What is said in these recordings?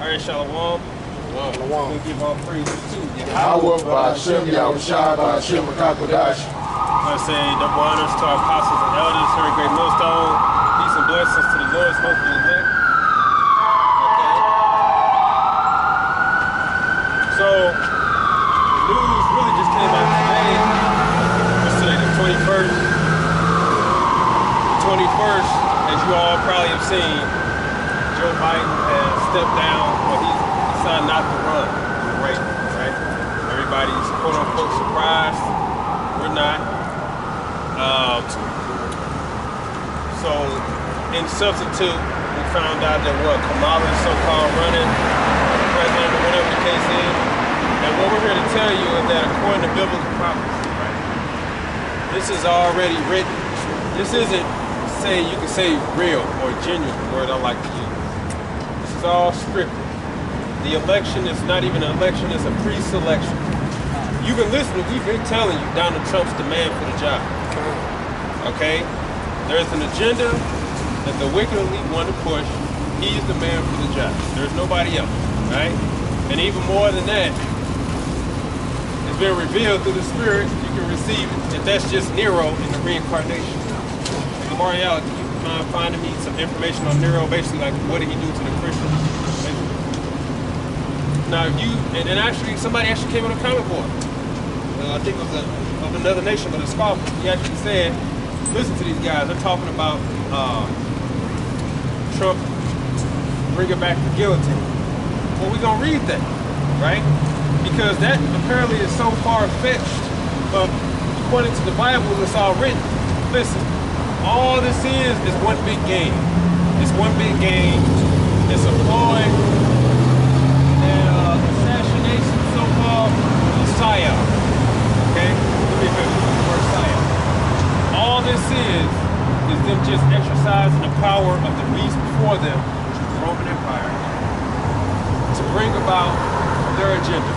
Alright, Shalom. We'll give all praises to Yahweh, Ba'Shem, Yahushua, Ba'Shem, Makakodash. I say double honors to our apostles and elders here at Great Millstone. Peace and blessings to the Lord's hopeful elect. Okay. So, the news really just came out today. What's today, the 21st? The 21st, as you all probably have seen, Joe Biden has stepped down. Well, he's decided not to run in the race, right? Everybody's quote-unquote surprised. We're not. So, in substitute, we found out that Kamala is so-called running for president or whatever the case is. And what we're here to tell you is that according to biblical prophecy, right, this is already written. This isn't, you can say real or genuine, the word I like to use. This is all scripted. The election is not even an election, it's a pre-selection. You've been listening, we've been telling you Donald Trump's the man for the job. Okay? There's an agenda that the wicked elite want to push. He's the man for the job. There's nobody else, right? And even more than that, it's been revealed through the Spirit, you can receive it. And that's just Nero in the reincarnation. And Marielle, can you mind finding me some information on Nero, basically like what did he do to the Christians? Now and actually somebody actually came on a comment board. I think it was of another nation, but a scoffer. He actually said, listen to these guys, they're talking about Trump bringing back the guillotine. Well, we're going to read that, right? Because that apparently is so far-fetched, but according to the Bible, it's all written. Listen, all this is one big game. It's one big game. It's a ploy, and assassination, so-called psyop. Okay? Let me finish with the word psyop. All this is them just exercising the power of the beast before them, which is the Roman Empire, to bring about their agenda.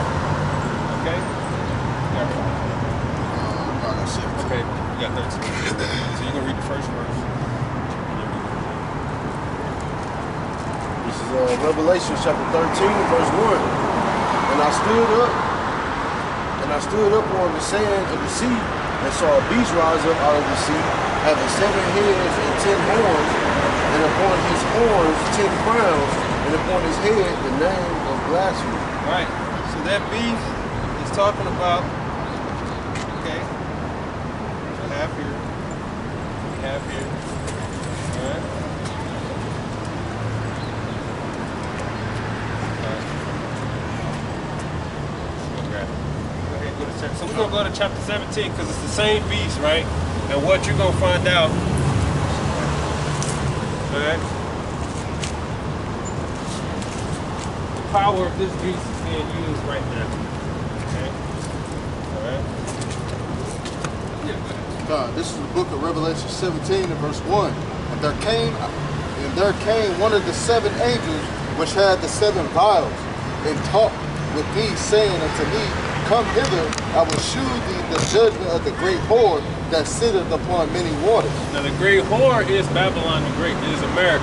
Okay? Okay, you got 13. So you're gonna read the first verse. This is Revelation chapter 13, verse 1. And I stood up on the sand of the sea and saw a beast rise up out of the sea, having 7 heads and 10 horns, and upon his horns 10 crowns, and upon his head the name of blasphemy. Right. So that beast is talking about, okay, we have here, all right. So we're going to go to chapter 17 because it's the same beast, right? And what you're going to find out, okay? The power of this beast is being used right now, okay? All right? This is the book of Revelation 17 and verse 1. And there came one of the 7 angels which had the 7 vials, and talked with me, saying unto me, Come hither, I will shew thee the judgment of the great whore that sitteth upon many waters. Now the great whore is Babylon the Great. It is America.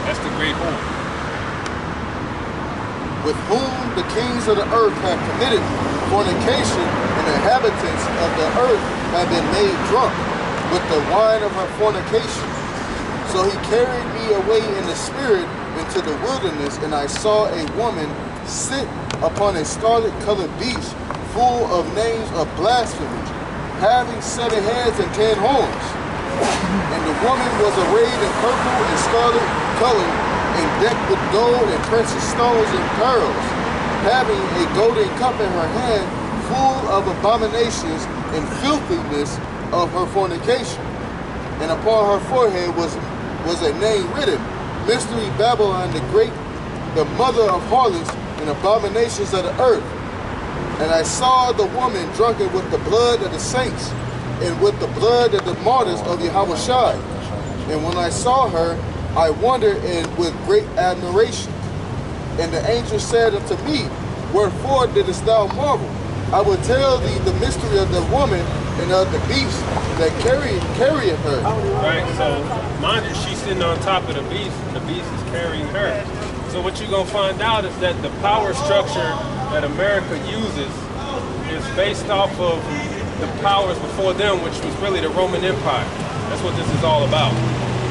That's the great whore. With whom the kings of the earth have committed fornication, and the inhabitants of the earth have been made drunk with the wine of her fornication. So he carried me away in the spirit into the wilderness, and I saw a woman sit upon a scarlet-colored beast, full of names of blasphemy, having 7 heads and 10 horns. And the woman was arrayed in purple and scarlet color, and decked with gold and precious stones and pearls, having a golden cup in her hand, full of abominations and filthiness of her fornication. And upon her forehead was a name written, Mystery Babylon the Great, the mother of harlots and abominations of the earth. And I saw the woman drunken with the blood of the saints, and with the blood of the martyrs of Yahushua. And when I saw her, I wondered and with great admiration. And the angel said unto me, Wherefore didst thou marvel? I will tell thee the mystery of the woman and of the beast that carrieth her. Right, so mind you, she's sitting on top of the beast, and the beast is carrying her. So So what you're gonna find out is that the power structure that America uses is based off of the powers before them, which was really the Roman Empire. That's what this is all about.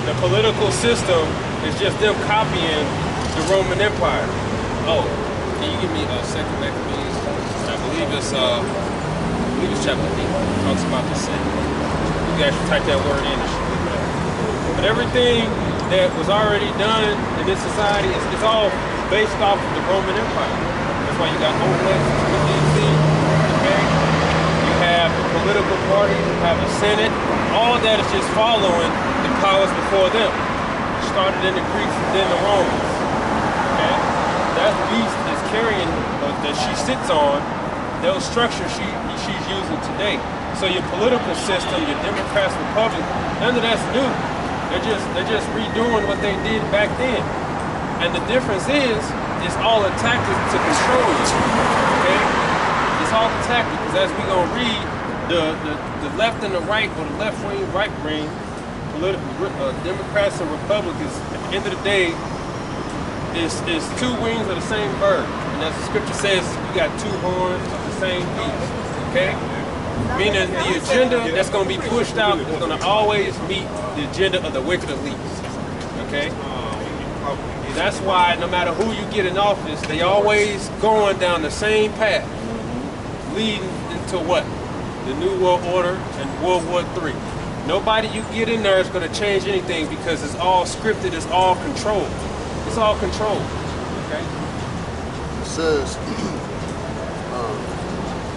The political system is just them copying the Roman Empire. Oh, can you give me a second Maccabees? I believe it's chapter 8. It talks about the sin. You can actually type that word in and should look it up. But everything that was already done in this society is all based off of the Roman Empire. That's why you got Oblates, okay? You have a political party, you have a Senate. All that is just following the powers before them. It started in the Greeks and then the Romans. Okay? That beast is carrying, that she sits on, those structures she's using today. So your political system, your Democrats, Republicans, none of that's new. They're just redoing what they did back then. And the difference is, it's all a tactic to control you. Okay? It's all a tactic, because as we're gonna read, the left and the right, or the left wing, right wing, Democrats and Republicans, at the end of the day, is two wings of the same bird. And as the scripture says, you got two horns of the same beast. Okay? Meaning the agenda that's going to be pushed out is going to always meet the agenda of the wicked elites. Okay? That's why no matter who you get in office, they always going down the same path, leading into what? The New World Order and World War III. Nobody you get in there is going to change anything, because it's all scripted, it's all controlled. It's all controlled. Okay? It says,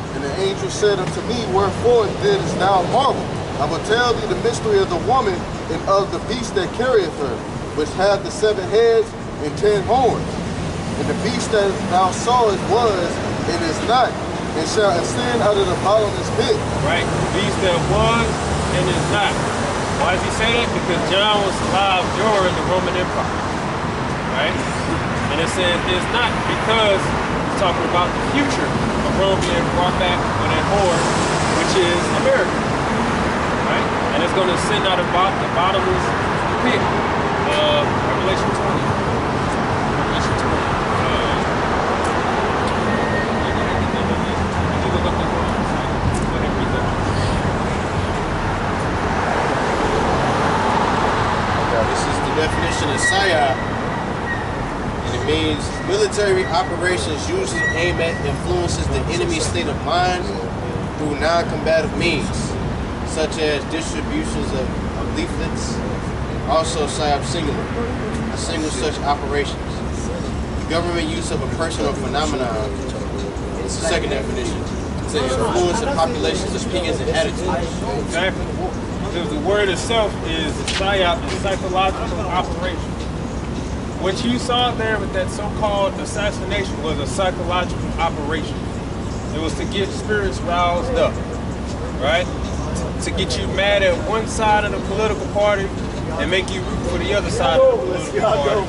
and the angel said unto me, wherefore didst thou marvel? I will tell thee the mystery of the woman and of the beast that carrieth her, which hath the 7 heads and 10 horns. And the beast that thou sawest was and is not, and shall ascend out of the bottomless pit. Right? The beast that was and is not. Why does he say that? Because John was alive during the Roman Empire. Right? And it says it's not, because it's talking about the future of Rome being brought back with that horde, which is America. Right? And it's going to send out the bottomless pit. Revelation 20. Revelation 20. This is the definition of PSYOP. It means military operations usually aim at influences the enemy's state of mind through non-combative means, such as distributions of leaflets. Also, PSYOP singular, a single such operations. Government use of a person or phenomenon. It's the second definition. To influence the population's opinions and attitudes. Exactly. Because the word itself is PSYOP, is psychological operation. What you saw there with that so-called assassination was a psychological operation. It was to get spirits roused up, right? To get you mad at one side of the political party and make you root for the other side of the political party.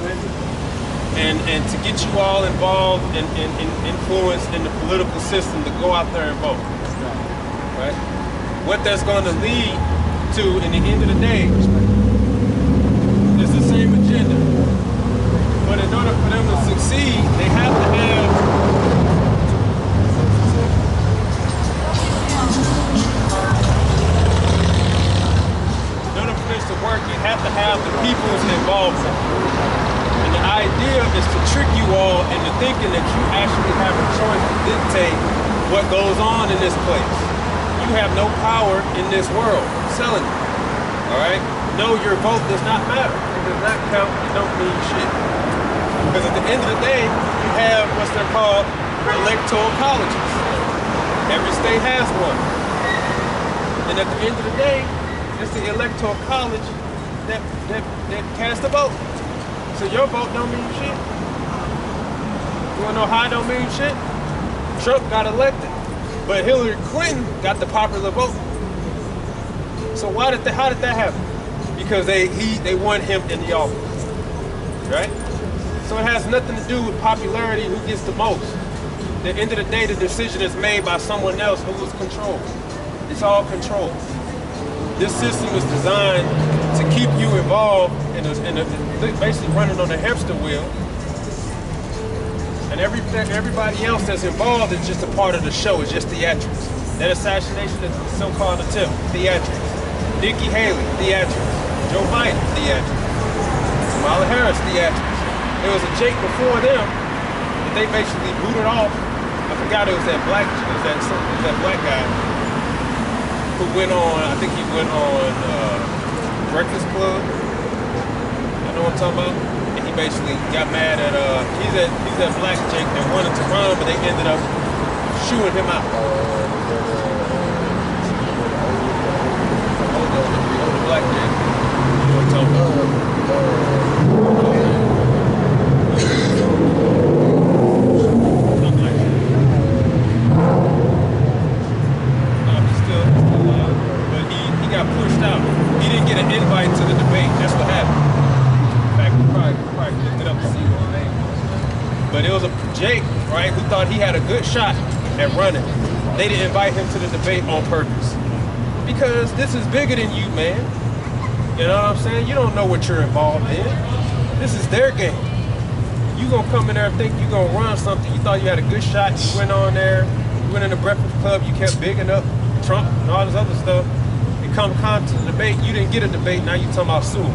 And to get you all involved and influenced in the political system to go out there and vote, right? What that's going to lead to, in the end of the day, is the same agenda. But in order for them to succeed, they have to have to work, you have to have the people's involvement. And the idea is to trick you all into thinking that you actually have a choice to dictate what goes on in this place. You have no power in this world. I'm telling you. Alright? No, your vote does not matter. It does not count. It don't mean shit. Because at the end of the day, you have what's they're called electoral colleges. Every state has one. And at the end of the day, it's the electoral college that cast a vote. So your vote don't mean shit. You wanna know how it don't mean shit? Trump got elected, but Hillary Clinton got the popular vote. So how did that happen? Because they want him in the office, right? So it has nothing to do with popularity, who gets the most. At the end of the day, the decision is made by someone else who is controlled. It's all controlled. This system is designed to keep you involved in basically running on a hamster wheel and everybody else that's involved is just a part of the show. It's just theatrics. That assassination is a so-called attempt, theatrics. Nikki Haley, theatrics. Joe Biden, theatrics. Kamala Harris, theatrics. There was a Jake before them that they basically booted off. I forgot it was that black guy who went on. I think he went on Breakfast Club. I know what I'm talking about. And he basically got mad at he's that black Jake that wanted to run, but they ended up shooing him out. Older black Jake. You know what I'm talking about? Got pushed out. He didn't get an invite to the debate. That's what happened. In fact, we probably looked it up to see what his name was. But it was a Jake, right, who thought he had a good shot at running. They didn't invite him to the debate on purpose. Because this is bigger than you, man. You know what I'm saying? You don't know what you're involved in. This is their game. You gonna come in there and think you gonna run something. You thought you had a good shot. You went on there. You went in the Breakfast Club. You kept bigging up Trump and all this other stuff. Come to the debate, you didn't get a debate, now you talking about suing.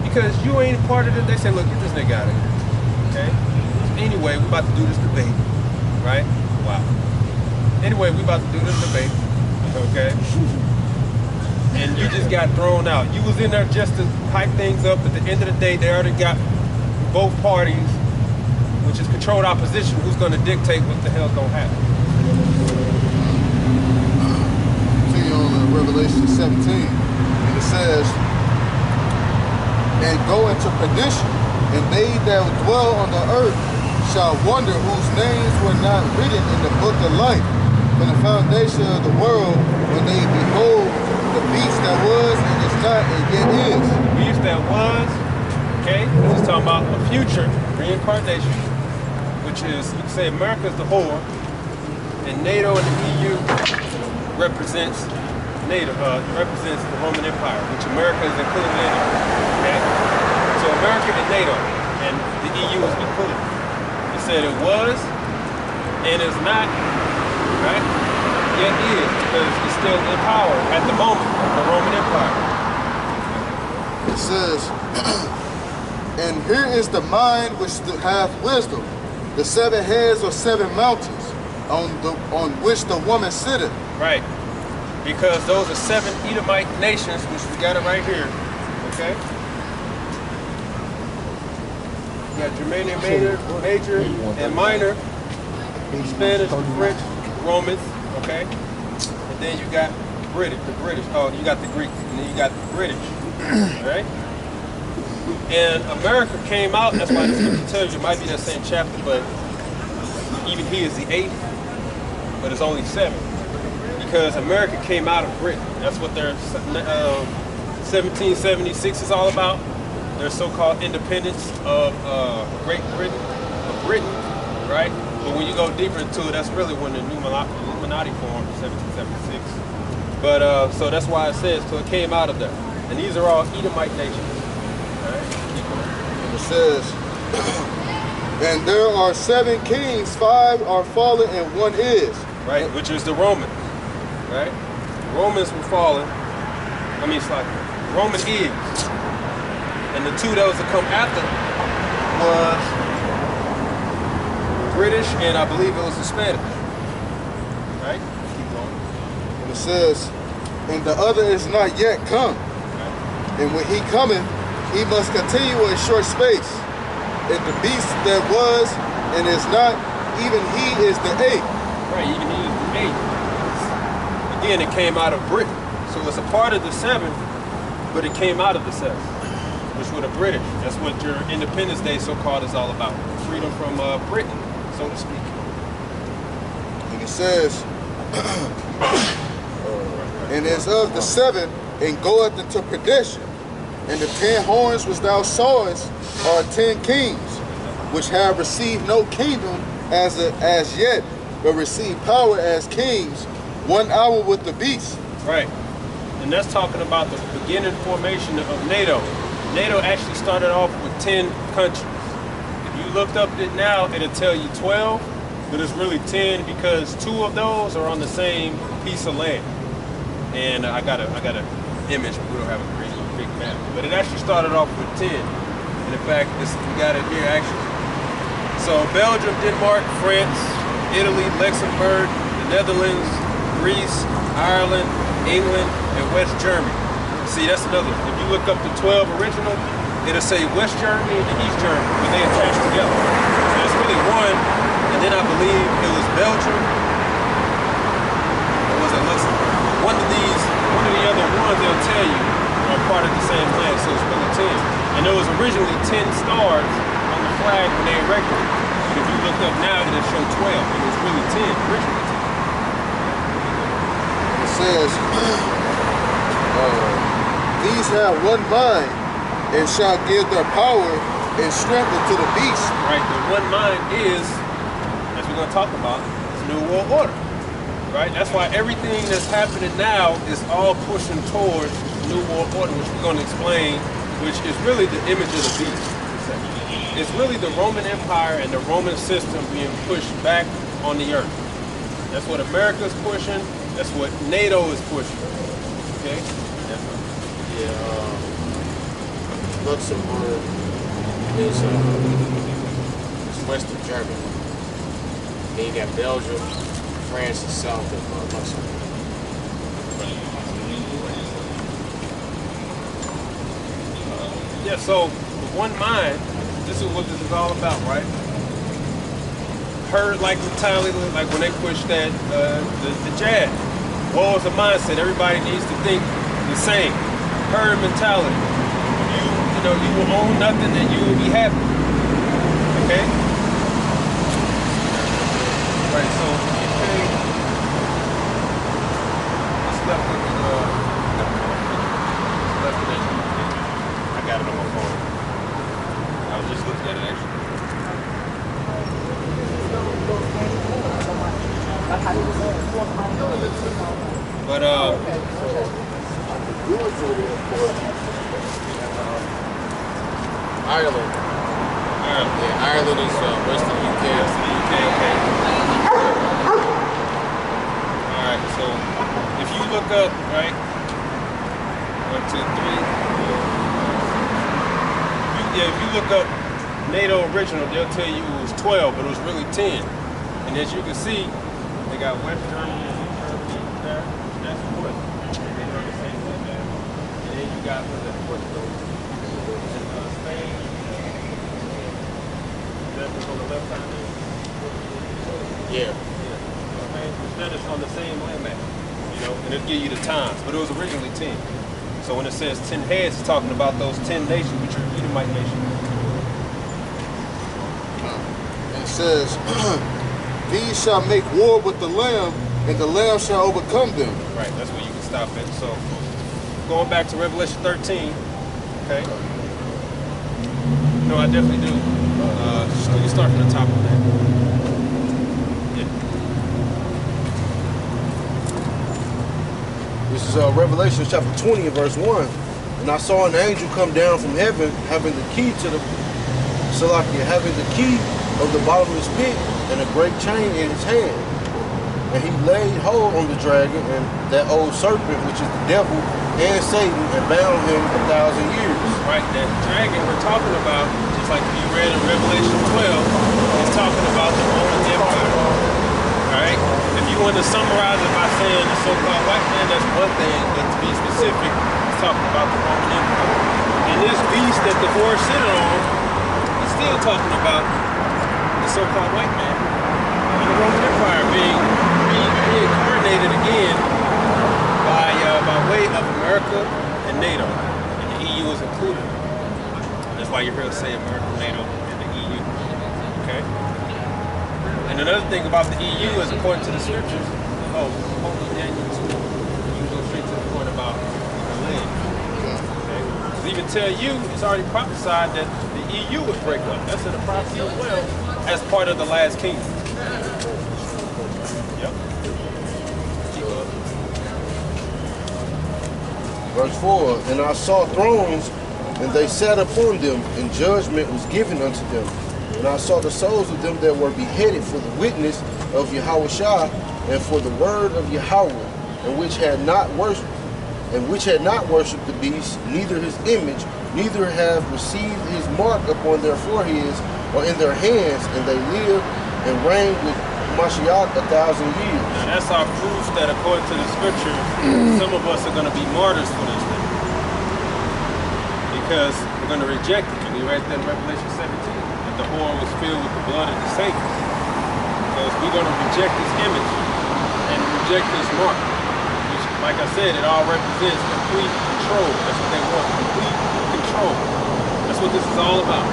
Because you ain't part of it, they say, look, get this nigga out of here. Okay? Anyway, we about to do this debate. Right? Wow. Anyway, we about to do this debate. Okay? And you just got thrown out. You was in there just to hype things up. At the end of the day, they already got both parties, which is controlled opposition, who's gonna dictate what the hell's gonna happen. Revelation 17, and it says, and go into perdition, and they that dwell on the earth shall wonder whose names were not written in the book of life from the foundation of the world, when they behold the beast that was and is not and yet is. Beast that was, okay, this is talking about a future reincarnation, which is, you can say America's the whore, and NATO and the EU represents represents the Roman Empire, which America is included in it. Okay? So America and NATO and the EU is included. It said it was and is not, right? Yet is, because it's still in power at the moment, the Roman Empire. It says, and here is the mind which hath wisdom, the 7 heads or 7 mountains on which the woman sitteth. Right. Because those are 7 Edomite nations, which we got it right here, okay? You got Germanian major and minor, Spanish, French, Romans, okay? And then you got the British, oh, you got the Greek, and then you got the British, right? And America came out, that's why this scripture tells you, it might be that same chapter, but even he is the 8th, but it's only 7. Because America came out of Britain. That's what their 1776 is all about. Their so-called independence of Great Britain, of Britain, right? But when you go deeper into it, that's really when the Illuminati formed in 1776. But so that's why it says, so it came out of there. And these are all Edomite nations. Right? It says, and there are 7 kings, 5 are fallen and 1 is. Right, which is the Romans. Right? Romans were fallen. I mean, it's like Roman is. And the 2 that was to come after was British and I believe it was the Spanish. Right? Keep going. And it says, and the other is not yet come. Right. And when he cometh, he must continue a short space. And the beast that was and is not, even he is the 8th. Right, even he is the 8th. Again, it came out of Britain. So it's a part of the 7, but it came out of the 7, which were the British. That's what your Independence Day so-called is all about. Freedom from Britain, so to speak. And it says, and is of the 7, and goeth into perdition. And the 10 horns which thou sawest are 10 kings, which have received no kingdom as yet, but receive power as kings, 1 hour with the beast. Right. And that's talking about the beginning formation of NATO. NATO actually started off with 10 countries. If you looked up it now, it'll tell you 12, but it's really 10 because 2 of those are on the same piece of land. And I got a image, but we don't have a big map. But it actually started off with 10. And in fact, we got it here actually. So Belgium, Denmark, France, Italy, Luxembourg, the Netherlands, Greece, Ireland, England, and West Germany. See, that's another. If you look up the 12 original, it'll say West Germany and East Germany, but they attached together. So it's really one, and then I believe it was Belgium, or was it Luxembourg? One of the other ones they'll tell you are part of the same land, so it's really 10. And there was originally 10 stars on the flag when they erected it. But if you look up now, it'll show 12. It was really 10, originally 10. It says, these have one mind and shall give their power and strength unto the beast. Right, the one mind is, as we're going to talk about, is New World Order. Right? That's why everything that's happening now is all pushing towards New World Order, which we're going to explain, which is really the image of the beast. It's really the Roman Empire and the Roman system being pushed back on the earth. That's what America's pushing. That's what NATO is pushing. Okay? Yeah, Luxembourg is Western Germany. Then you got Belgium, France is south of Luxembourg. Yeah, so with one mind, this is what this is all about, right? Herd like mentality, like when they push that the jab. War is a mindset. Everybody needs to think the same. Herd mentality. You know, you will own nothing and you will be happy. Okay? Right, so okay. It's left with I got it on my phone. I was just looking at it actually. But Ireland. Yeah, Ireland is Western UK. Okay. Alright, so if you look up, right? 1, 2, 3. If you look up NATO original, they'll tell you it was 12, but it was really 10. And as you can see, they got West Germany and East Germany there. That's Portugal. And they are the same thing there. And then you got Portugal and Spain. That was on the left side there. Yeah. Spain, that is on the same landmass. You know, and it'll give you the times, but it was originally 10. So when it says 10 heads, it's talking about those 10 nations, which are Edomite nations. And it says, these shall make war with the Lamb, and the Lamb shall overcome them. Right, that's where you can stop it. So going back to Revelation 13, okay? No, I definitely do. You can start from the top of that. Yeah. This is Revelation chapter 20 and verse 1. And I saw an angel come down from heaven, having the key to the Salakia, having the key of the bottomless pit and a great chain in his hand. And he laid hold on the dragon and that old serpent, which is the devil and Satan, and bound him 1,000 years. Right, that dragon we're talking about, just like you read in Revelation 12, is talking about the Roman Empire. Alright? If you want to summarize it by saying the so-called white man, that's one thing, but to be specific, it's talking about the Roman Empire. And this beast that the horse sitting on is still talking about the so-called white man. And the Roman Empire being reincarnated again by way of America and NATO. And the EU is included. That's why you hear us say America, NATO, and the EU. Okay? And another thing about the EU is according to the scriptures, Holy Daniel 2, you can go straight to the point about the land. Okay? Because even tell you, it's already prophesied that the EU would break up. That's in the prophecy as well, as part of the last kingdom. Yep. Keep up. Verse 4, and I saw thrones, and they sat upon them, and judgment was given unto them. And I saw the souls of them that were beheaded for the witness of Yahushua and for the word of Yahweh, and which had not worshipped the beast, neither his image, neither have received his mark upon their foreheads or in their hands, and they lived and reigned with Mashiach 1,000 years. And that's our proof that according to the scripture, some of us are going to be martyrs for this thing. Because we're going to reject it. And we read that in Revelation 17, that the horn was filled with the blood of the saints. Because we're going to reject this image and reject this mark. Which, like I said, it all represents complete control. That's what they want, complete control. That's what this is all about.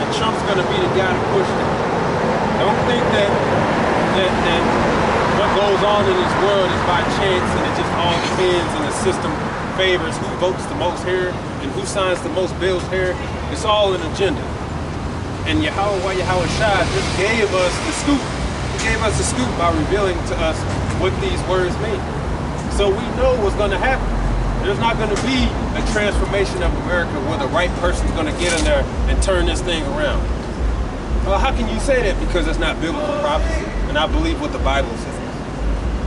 And Trump's going to be the guy to push that. Don't think that what goes on in this world is by chance and it just all depends and the system favors who votes the most here and who signs the most bills here. It's all an agenda. And Yahushua just gave us the scoop. He gave us the scoop by revealing to us what these words mean. So we know what's going to happen. There's not going to be a transformation of America where the right person's going to get in there and turn this thing around. Well, how can you say that? Because it's not biblical prophecy. And I believe what the Bible says.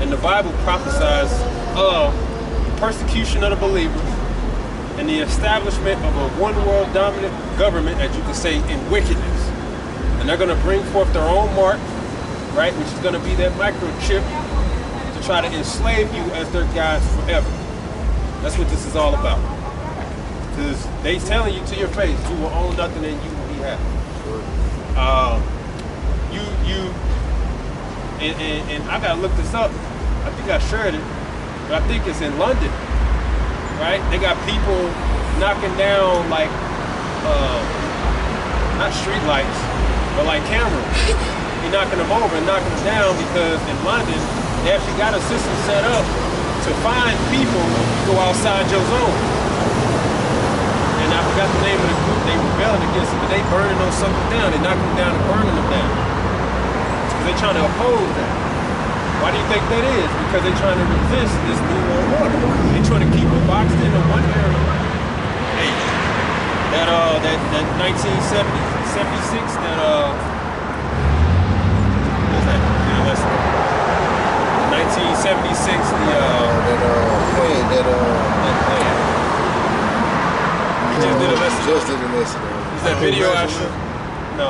And the Bible prophesies of the persecution of the believers and the establishment of a one-world dominant government, as you could say, in wickedness. And they're going to bring forth their own mark, right, which is going to be that microchip to try to enslave you as their guides forever. That's what this is all about. Because they telling you to your face, you will own nothing and you will be happy. And I gotta look this up. I think I shared it, but I think it's in London, right? They got people knocking down like, not street lights, but like cameras. They're knocking them over and knocking them down because in London, they actually got a system set up to find people who go outside your zone. And I forgot the name of the group they rebelling against it, but they burning those suckers down. They knocking them down and burning them down. Because they're trying to oppose that. Why do you think that is? Because they're trying to resist this new world order. They're trying to keep it boxed into one area. Hey, that 1976, that what was that? Yeah, that's 1976, plan. Just did a lesson. Just did a lesson. Is that video I shared? No,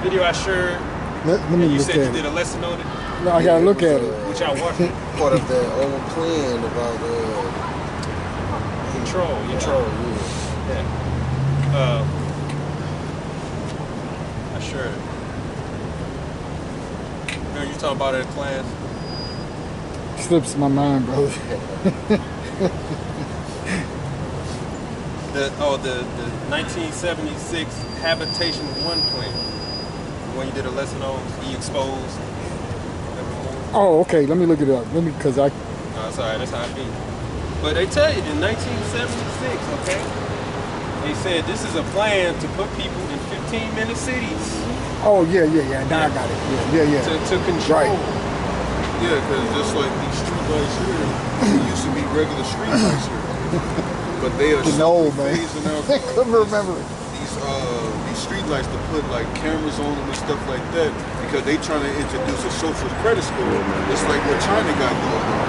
video I shared. Let me You look said at you did it. a lesson on it, No, I gotta look at it. which I watched it. Part of that old plan about Control, yeah. control. Yeah. I shared it. Remember you talking about it in class? Slips my mind, bro. The 1976 Habitation 1 plan. When you did a lesson on E-exposed. Oh, okay. Let me look it up. Because I. No, it's alright, that's how it be. But they tell you in 1976, okay? They said this is a plan to put people in 15-minute cities. Oh yeah. Now I got it. Yeah. To control. Right. Yeah, because just like these street lights here, they used to be regular street lights here. But they are Getting old, man. phasing out I couldn't remember it. these street lights to put like cameras on them and stuff like that because they trying to introduce a social credit score. It's like what China got going on.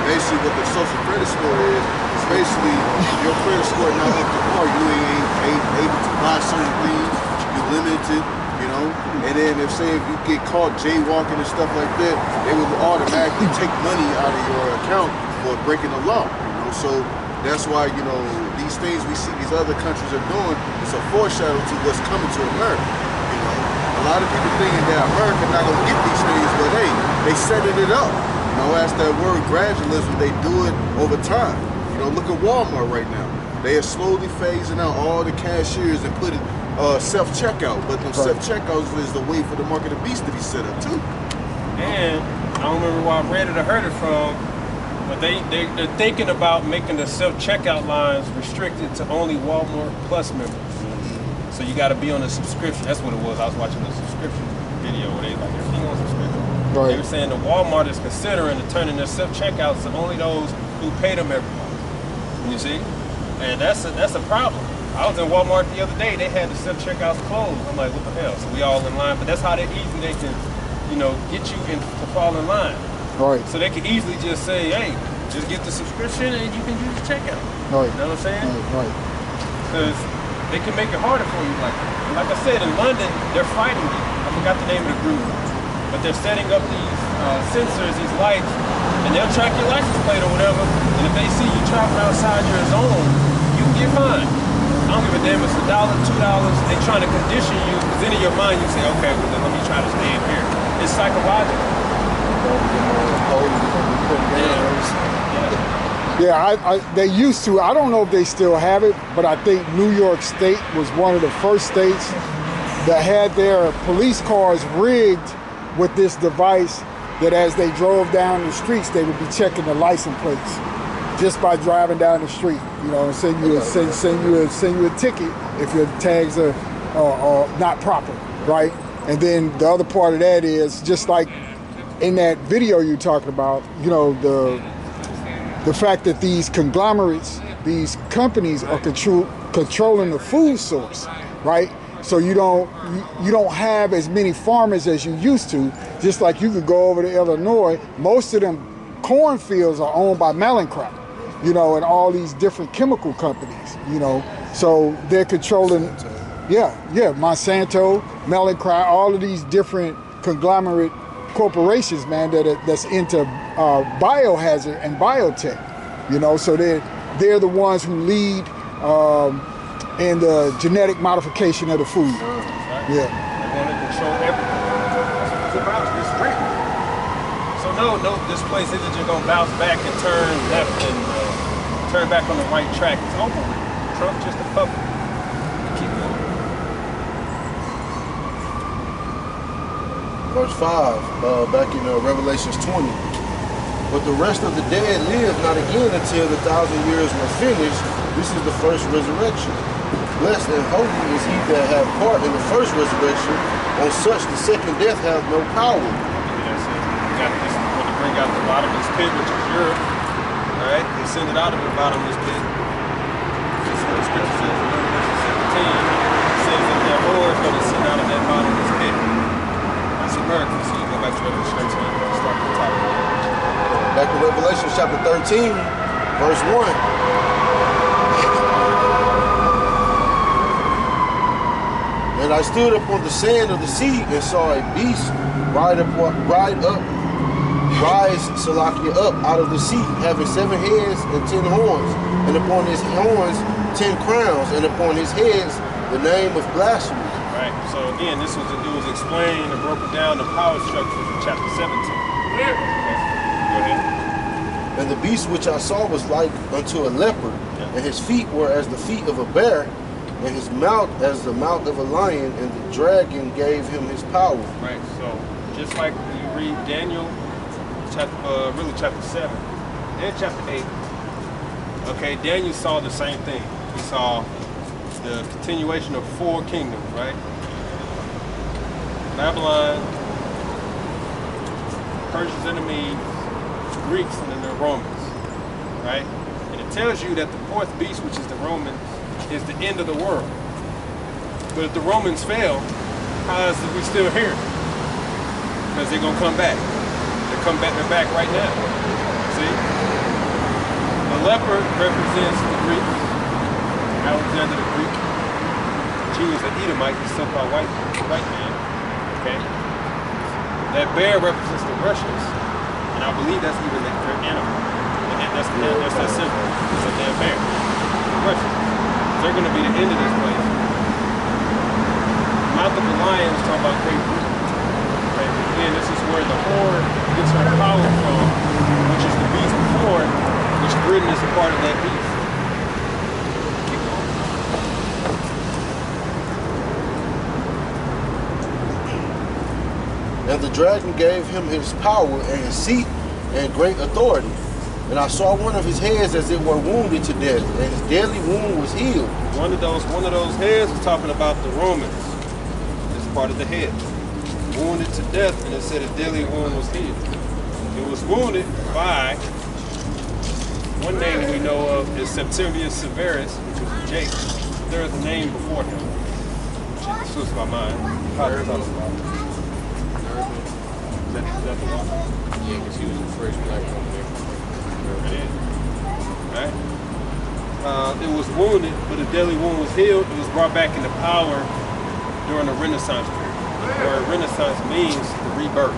Basically what the social credit score is basically your credit score not up to par. You ain't able to buy certain things. You limited, you know. And then if you get caught jaywalking and stuff like that, they will automatically take money out of your account for breaking the law. You know, so that's why, you know, these things we see these other countries are doing, it's a foreshadow to what's coming to America. You know, a lot of people thinking that America not gonna get these things, but hey, they setting it up. You know, as that word gradualism, they do it over time. You know, look at Walmart right now. They are slowly phasing out all the cashiers and putting self-checkout, but them self-checkouts is the way for the market of beast to be set up too. And I don't remember where I read it or heard it from, but they're thinking about making the self-checkout lines restricted to only Walmart Plus members. So you got to be on a subscription. That's what it was. I was watching a subscription video where they like everything on subscription. Right. They were saying that Walmart is considering turning their self-checkouts to only those who pay them every month. You see, and that's a problem I was in Walmart the other day. They had the self-checkouts closed. I'm like, what the hell? So we all in line. But that's how easy they can, get you to fall in line. Right. So they can easily just say, hey, just get the subscription and you can use the checkout. Right. You know what I'm saying? Right. Because they can make it harder for you. Like I said, in London, they're fighting you. I forgot the name of the group. But they're setting up these sensors, these lights, and they'll track your license plate or whatever. And if they see you traveling outside your zone, you can get fined. I don't give a damn if it's $1, $2. They're trying to condition you, because then in your mind you say, okay, well then let me try to stay in here. It's psychological. Yeah, they used to. I don't know if they still have it, but I think New York State was one of the first states that had their police cars rigged with this device that as they drove down the streets, they would be checking the license plates just by driving down the street, and send you a ticket if your tags are not proper, right? And then the other part of that is just like in that video you're talking about, the fact that these conglomerates, these companies are controlling the food source, right? So you don't have as many farmers as you used to. Just like you could go over to Illinois, most of them cornfields are owned by Mallinckrodt, and all these different chemical companies, So they're controlling, Monsanto, Mallinckrodt, all of these different conglomerate corporations, man, that's into biohazard and biotech, So they're the ones who lead in the genetic modification of the food. Right. Yeah. They want to control everything. That's what it's about. It's real. So no, this place isn't just gonna bounce back and turn left and turn back on the right track. It's over. Trump just a puppet. Keep going. Verse 5, back in Revelations 20. But the rest of the dead live not again until the 1,000 years were finished. This is the first resurrection. Blessed and holy is he that have part in the first resurrection. On such the second death hath no power. That's it. You got this when to bring out the bottomless pit, which is Europe. Alright? They send it out of the bottomless pit. This is what the scripture says in Revelation 17. It says that their Lord is going to send out of that bottomless pit. That's America. So you go back to Revelation 13 and start at the top. Back in Revelation chapter 13, verse 1. And I stood upon the sand of the sea and saw a beast rise Salakia up out of the sea, having 7 heads and 10 horns, and upon his horns 10 crowns, and upon his heads the name of blasphemy. Right. So again, this was to do is explain and broke down the power structures in chapter 17. Okay. Go ahead. And the beast which I saw was like unto a leopard, and his feet were as the feet of a bear, and his mouth as the mouth of a lion, and the dragon gave him his power. Right, so just like you read Daniel, chapter 7, and chapter 8, okay, Daniel saw the same thing. He saw the continuation of 4 kingdoms, right? Babylon, Persians and the Medes, Greeks, and then the Romans, right? And it tells you that the 4th beast, which is the Romans, is the end of the world. But if the Romans fail, how is it we still here? Because they're gonna come back. They're back right now. See? The leopard represents the Greeks, Alexander the Greek. He was an Edomite, the so-called white man. Okay? That bear represents the Russians, and I believe that's even their animal. And that's that symbol. It's a damn bear. The Russians. They're going to be the end of this place. Mouth of the lion is talking about Great Britain. Okay, again, this is where the horde gets her power from, which is the beast before, which Britain is a part of that beast. Keep going. And the dragon gave him his power and his seat and great authority. And I saw one of his heads as it were wounded to death, and his deadly wound was healed. One of those heads was talking about the Romans. It's part of the head. Wounded to death, and it said a deadly wound was healed. It was wounded by one name we know of is Septimius Severus, which was a Jake. there is a name before him, which slips my mind. How to talk about it. Is that the one? Yeah, because he was the first black woman there. It is. Right? It was wounded, but a deadly wound was healed. It was brought back into power during the Renaissance period. The word Renaissance means the rebirth.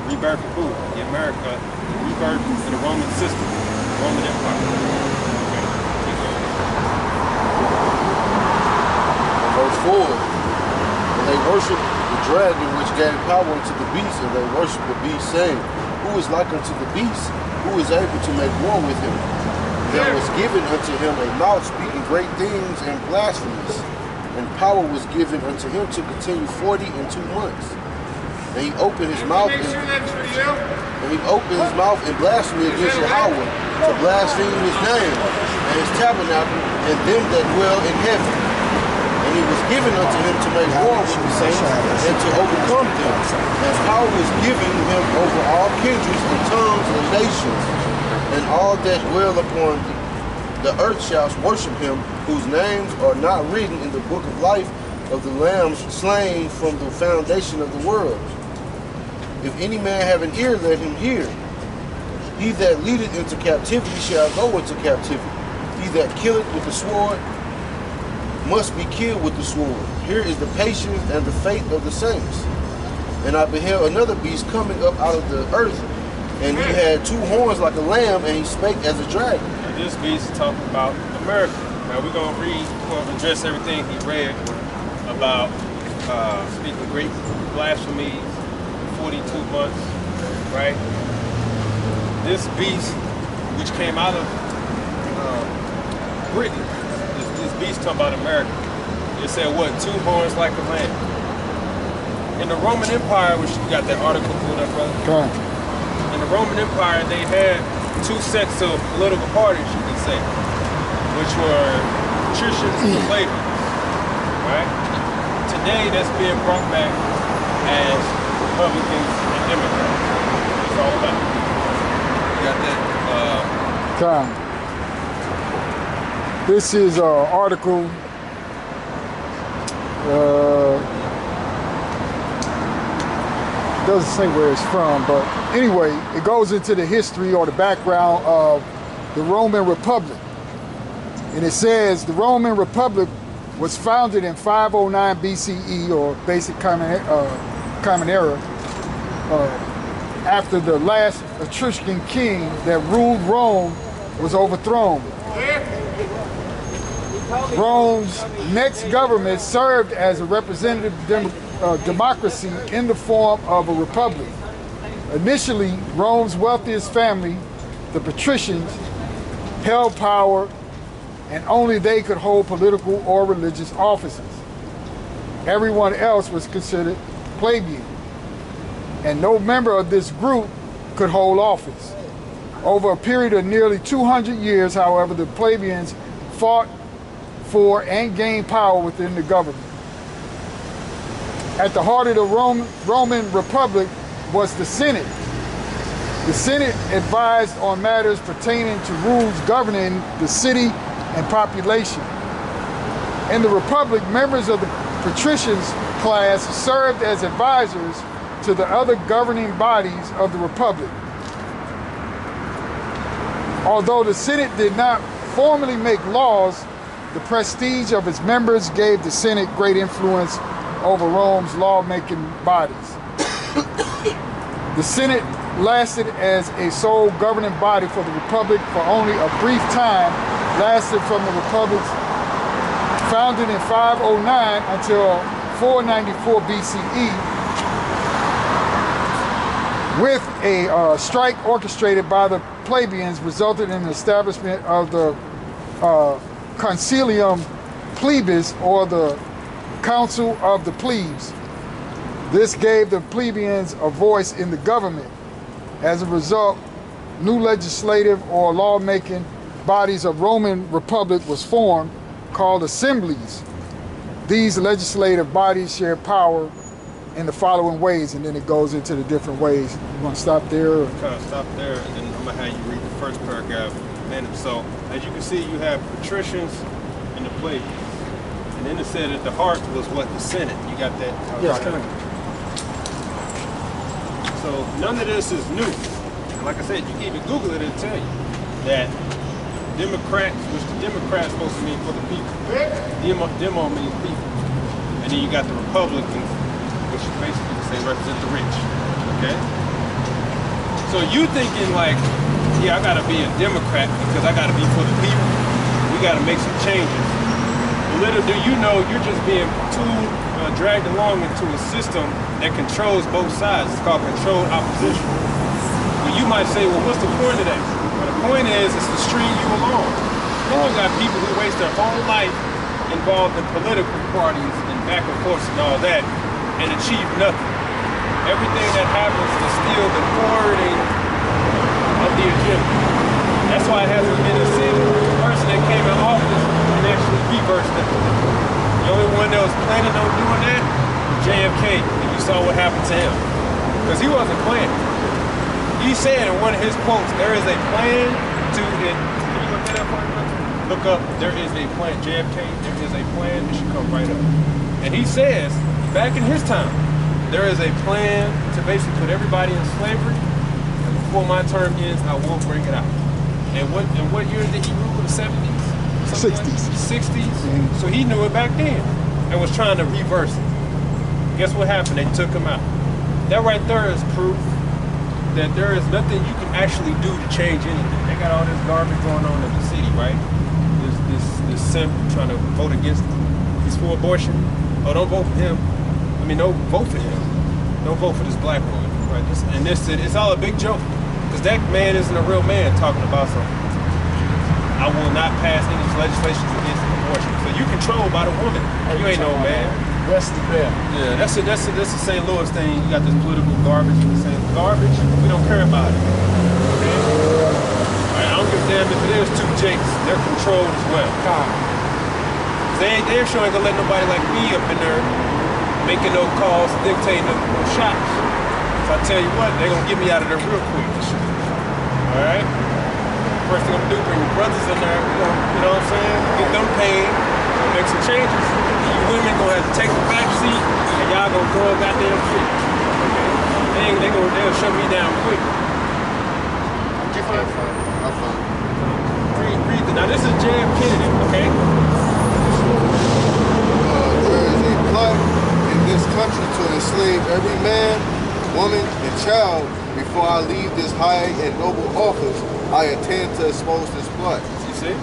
Rebirth of who? In America, the rebirth of the Roman system, the Roman Empire. Okay, keep going. Verse 4. And they worshiped the dragon which gave power unto the beast, and they worshiped the beast, saying, Who is like unto the beast? Who is able to make war with him? There was given unto him a mouth speaking great things and blasphemies, and power was given unto him to continue 40 and 2 months. And he opened his mouth in blasphemy against Yahweh, to blaspheme his name and his tabernacle and them that dwell in heaven. And he was given unto him to make war with the saints and to overcome them. And power was given him over all kindreds and tongues and nations. And all that dwell upon the earth shall worship him, whose names are not written in the book of life of the Lamb slain from the foundation of the world. If any man have an ear, let him hear. He that leadeth into captivity shall go into captivity. He that killeth with the sword must be killed with the sword. Here is the patience and the faith of the saints. And I beheld another beast coming up out of the earth, and he had 2 horns like a lamb, and he spake as a dragon. And this beast is talking about America. Now we're going to address everything he read about speaking great blasphemies, 42 months, right? This beast, which came out of Britain, this beast talking about America. It said what? 2 horns like a lamb. In the Roman Empire, which you got that article pulled up, brother. Okay. In the Roman Empire, they had 2 sets of political parties, you can say, which were patricians and plebeians, right? Today, that's being brought back as Republicans and Democrats. It's all about it. You got that? Okay. This is an article. Doesn't say where it's from, but anyway, it goes into the history or the background of the Roman Republic. And it says the Roman Republic was founded in 509 BCE, or basic common era, after the last Etruscan king that ruled Rome was overthrown. Rome's next government served as a representative democracy in the form of a republic. Initially, Rome's wealthiest family, the patricians, held power, and only they could hold political or religious offices. Everyone else was considered plebeian, and no member of this group could hold office. Over a period of nearly 200 years, however, the plebeians fought for and gained power within the government. At the heart of the Roman Republic was the Senate. The Senate advised on matters pertaining to rules governing the city and population. In the Republic, members of the patricians class served as advisors to the other governing bodies of the Republic. Although the Senate did not formally make laws, the prestige of its members gave the Senate great influence over Rome's lawmaking bodies. The Senate lasted as a sole governing body for the Republic for only a brief time, lasted from the Republic's founded in 509 until 494 BCE, with a strike orchestrated by the plebeians resulted in the establishment of the Concilium Plebis, or the Council of the Plebes. This gave the plebeians a voice in the government. As a result, new legislative or lawmaking bodies of Roman Republic was formed, called assemblies. These legislative bodies share power in the following ways, and then it goes into the different ways. You want to stop there? Or? Kind of stop there, and then I'm going to have you read the first paragraph. So, as you can see, you have patricians and the plebeians. And then it said that the heart was what? The Senate. You got that? Yes, Right. So none of this is new. And like I said, you can even Google it and tell you that Democrats, which the Democrats supposed to mean for the people. Demo means people. And then you got the Republicans, which is basically the same, represent the rich. Okay? So you thinking like, yeah, I gotta be a Democrat because I gotta be for the people. We gotta make some changes. Little do you know, you're just being dragged along into a system that controls both sides. It's called controlled opposition. Well, you might say, well, what's the point of that? Well, the point is, it's to string you along. Then you got people who waste their whole life involved in political parties and back and forth and all that, and achieve nothing. Everything that happens is still the forwarding of the agenda. That's why it hasn't been a single person that came in office and actually reversed it. The only one that was planning on doing that was JFK, and you saw what happened to him. Because he wasn't planning. He said in one of his quotes, there is a plan to it. Can you look that up? Look up, there is a plan. JFK, there is a plan. It should come right up. And he says, back in his time, there is a plan to basically put everybody in slavery. And before my term ends, I will bring it out. And what year did he rule? The 70s? 60s. 60s. So he knew it back then and was trying to reverse it. Guess what happened? They took him out. That right there is proof that there is nothing you can actually do to change anything. They got all this garbage going on in the city, right? This simp trying to vote against him. He's for abortion. Oh, don't vote for him. I mean, don't vote for him. Don't vote for this black woman, right? It's all a big joke. Because that man isn't a real man talking about something. I will not pass any legislation against abortion. So you controlled by the woman. You ain't no man. That's the best. Yeah, that's the St. Louis thing. You got this political garbage. Garbage, we don't care about it. Okay? All right, I don't give a damn if there's two Jakes. They're controlled as well. They're sure ain't gonna let nobody like me up in there making no calls, dictating no shots. So I tell you what, they're gonna get me out of there real quick. All right? First thing I'm gonna do, bring your brothers in there. You know what I'm saying? Get them paid. Gonna make some changes. You women gonna have to take the back seat, and y'all gonna go goddamn shit. Okay? They'll shut me down quick. Read it. Now this is J.F. Kennedy, okay? There is a plot in this country to enslave every man, woman, and child. Before I leave this high and noble office, I intend to expose this plot. You see?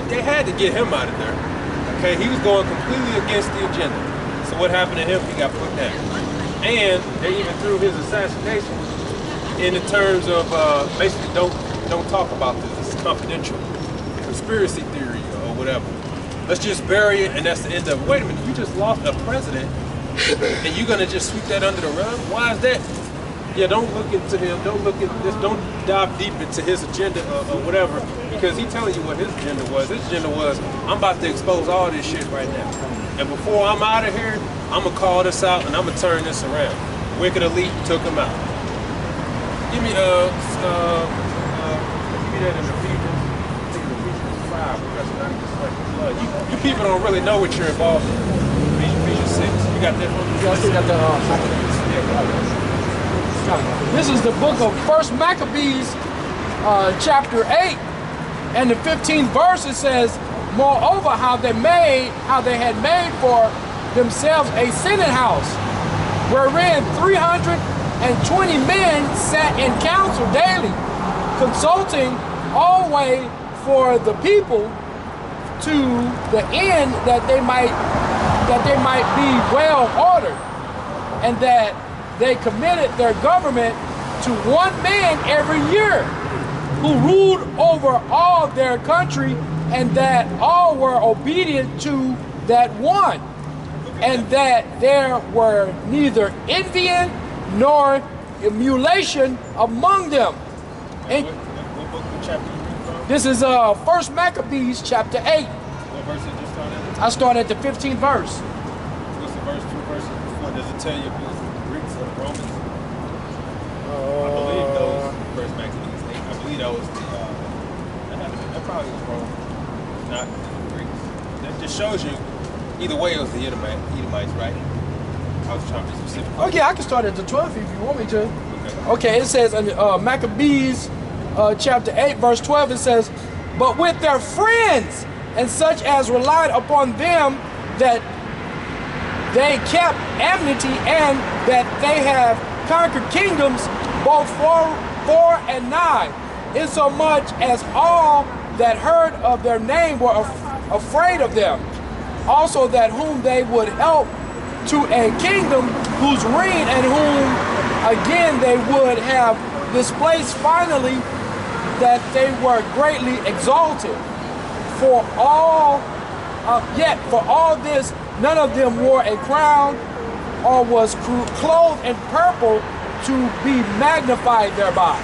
They had to get him out of there. Okay, he was going completely against the agenda. So what happened to him? He got put down. And they even threw his assassination in the terms of basically don't talk about this. This is confidential. Conspiracy theory or whatever. Let's just bury it and that's the end of it. Wait a minute, you just lost a president and you're gonna just sweep that under the rug? Why is that? Yeah, don't look into him. Don't look at this. Don't dive deep into his agenda or whatever, because he's telling you what his agenda was. His agenda was, I'm about to expose all this shit right now, and before I'm out of here, I'm gonna call this out and I'm gonna turn this around. Wicked elite took him out. Give me that in Ephesians. I think it's Ephesians 5. Because not just like blood. You people don't really know what you're involved in. Ephesians 6. You got that one? Yeah, I still got that. This is the book of 1 Maccabees, chapter 8, and the 15th verse. It says, moreover, how they had made for themselves a senate house, wherein 320 men sat in council daily, consulting always for the people, to the end that they might be well ordered, and that they committed their government to one man every year, who ruled over all their country, and that all were obedient to that one, and that there were neither envying nor emulation among them. And what book and chapter you read from? this is 1 Maccabees chapter 8. What verse did you start at? I started at the 15th verse. What's the verse, two verses before? Does it tell you if it was Greeks or Romans? I believe those first Maccabees 8. I believe that was that probably was Romans, not the Greeks. That just shows you Either way, it was the Edomites, right? I was trying to be specific. Oh yeah, I can start at the 12th if you want me to. Okay. Okay, it says in Maccabees chapter 8, verse 12, it says, but with their friends and such as relied upon them, that they kept enmity, and that they have conquered kingdoms both far and nigh, insomuch as all that heard of their name were afraid of them. Also that whom they would help to a kingdom whose reign and whom again they would have displaced finally, that they were greatly exalted. For all, yet for all this, none of them wore a crown or was clothed in purple to be magnified thereby.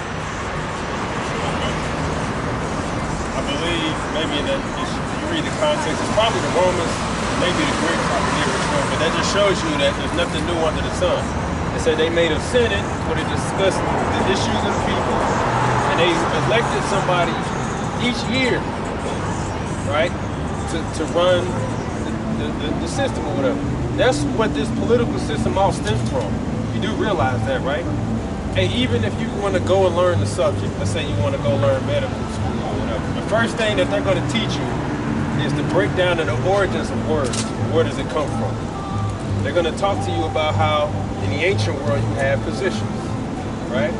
I believe maybe in that, if you read the context, it's probably the Romans, maybe the Greeks, I forget which one, but that just shows you that there's nothing new under the sun. They said they made a Senate where they discussed the issues of the people, and they elected somebody each year, right, to run the system or whatever. That's what this political system all stems from. You do realize that, right? Hey, even if you want to go and learn the subject, let's say you want to go learn medical school or whatever, the first thing that they're going to teach you is the breakdown of the origins of words. Where does it come from? They're going to talk to you about how in the ancient world you have physicians, right?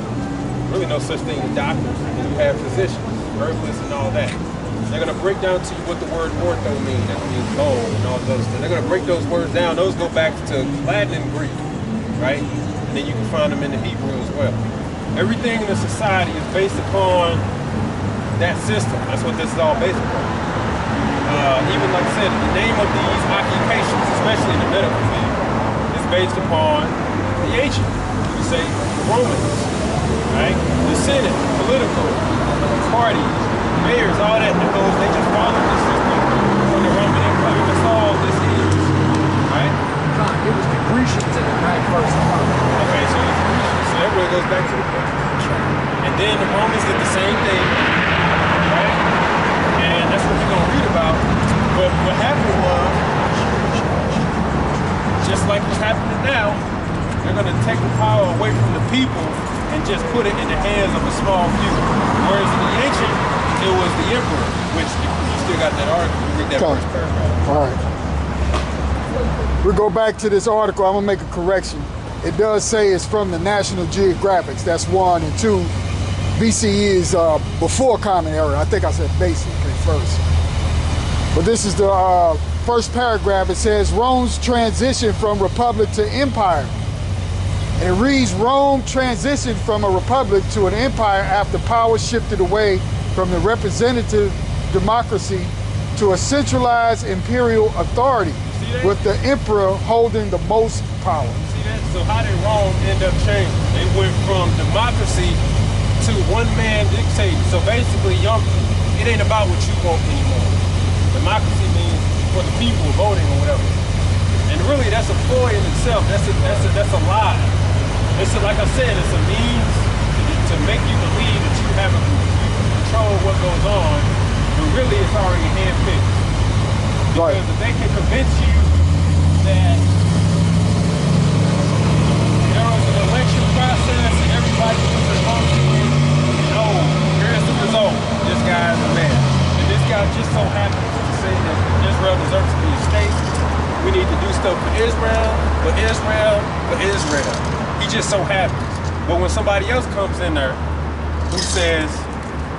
Really no such thing as doctors, and you have physicians, herbalists and all that. They're going to break down to you what the word ortho means. That means bone and all those things. They're going to break those words down. Those go back to Latin and Greek, right? And then you can find them in the Hebrew as well. Everything in the society is based upon that system. That's what this is all based upon. Even like I said, the name of these occupations, especially in the medical field, is based upon the ancient. You say the Romans, right? The Senate, political, parties, mayors, all that. They just follow the system from the Roman Empire. That's all this is, right? It was the Grecians in the 91st. Okay, so it's the Grecians. So everywhere goes back to the point. And then the Romans did the same thing, right? And that's what you're going to read about. But what happened was, just like what's happening now, they're going to take the power away from the people and just put it in the hands of a small few. Whereas in the ancient, it was the emperor, which you still got that article. You read that first paragraph. All right. We'll go back to this article. I'm going to make a correction. It does say it's from the National Geographic. That's 1, and 2. BCE is before Common Era. I think I said basically first. But this is the first paragraph. It says Rome's transition from republic to empire. And it reads, Rome transitioned from a republic to an empire after power shifted away from the representative democracy to a centralized imperial authority, with the emperor holding the most power. See that? So how did Rome end up changing? They went from democracy to one-man dictator. So basically, it ain't about what you want anymore. Democracy means for the people voting or whatever. And really, that's a ploy in itself. That's a lie. Like I said, it's a means to make you believe that you have a control of what goes on, but really it's already handpicked. Because if they can convince you that there was an election process and everybody was supposed to be, here's the result. This guy's a man. And this guy just so happens to say that Israel deserves to be a state. We need to do stuff for Israel, for Israel, for Israel. He just so happens. But when somebody else comes in there who says,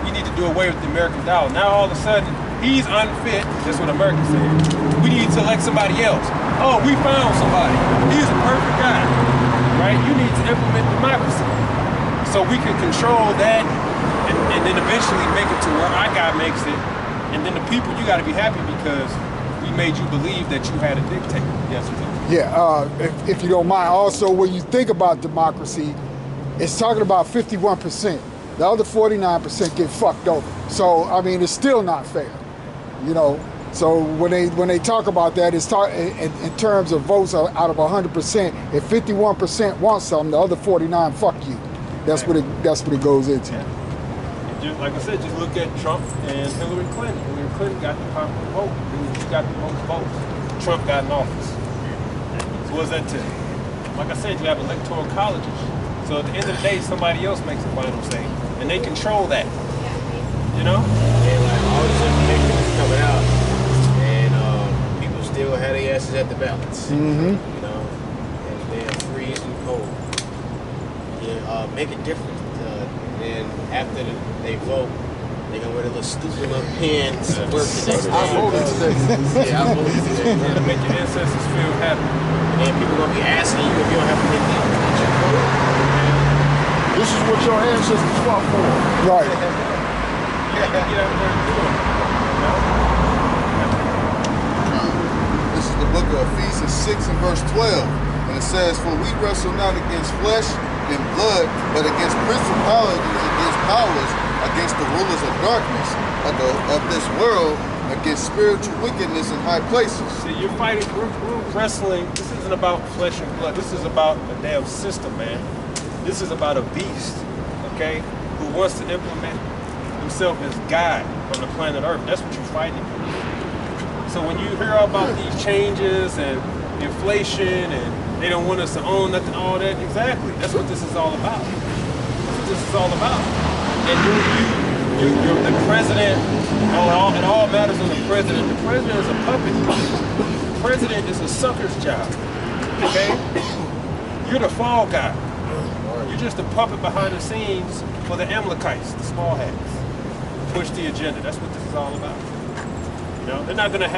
we need to do away with the American dollar, now all of a sudden, he's unfit. That's what America said. We need to elect somebody else. Oh, we found somebody. He's a perfect guy, right? You need to implement democracy so we can control that and then eventually make it to where our guy makes it. And then the people, you got to be happy because we made you believe that you had a dictator yesterday. Yeah, if you don't mind. Also, when you think about democracy, it's talking about 51%. The other 49% get fucked over. So, I mean, it's still not fair, So when they talk about that, it's in terms of votes out of 100%. If 51% want something, the other 49 fuck you. That's what it goes into. Yeah. Just, like I said, just look at Trump and Hillary Clinton. Hillary Clinton got the popular vote. She got the most votes. Trump got in office. So what does that tell you? Like I said, you have electoral colleges. So at the end of the day, somebody else makes the final say, and they control that. You know? And like all this information is coming out, and people still had their asses at the ballots. Mm-hmm. You know, and they're freezing cold. Yeah, make a difference. And after they vote, they gonna wear the little stupid little pins to work the next day. I voted today. Yeah, I voted today. To make your ancestors feel happy. And then people gonna be asking you if you don't have to hit your vote. This is what your ancestors fought for. Right. Get out there and do it. You know? This is the book of Ephesians 6 and verse 12. And it says, "For we wrestle not against flesh and blood, but against principalities, against powers, against the rulers of darkness of this world, against spiritual wickedness in high places." See, you're fighting, we're wrestling. This isn't about flesh and blood. This is about a damn system, man. This is about a beast, okay, who wants to implement himself as God on the planet Earth. That's what you're fighting. So when you hear about these changes and inflation and they don't want us to own nothing, all that, exactly. That's what this is all about. That's what this is all about. And you're the president. Oh, it all matters on the president. The president is a puppet. The president is a sucker's job. Okay? You're the fall guy. You're just a puppet behind the scenes for the Amalekites, the small hats. Push the agenda. That's what this is all about. You know, they're not gonna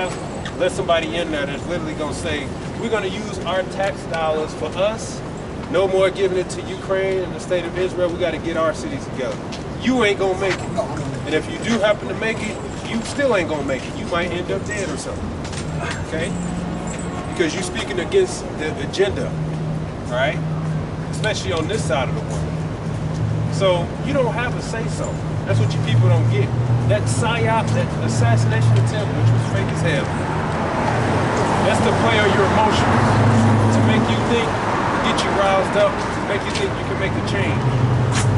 let somebody in there that's literally gonna say, we're gonna use our tax dollars for us. No more giving it to Ukraine and the state of Israel. We gotta get our cities together. You ain't gonna make it. And if you do happen to make it, you still ain't gonna make it. You might end up dead or something. Okay? Because you're speaking against the agenda, all right? Especially on this side of the world. So you don't have a say-so. That's what you people don't get. That psyop, that assassination attempt, which was fake as hell, that's to play on your emotions, to make you think, to get you roused up, to make you think you can make a change.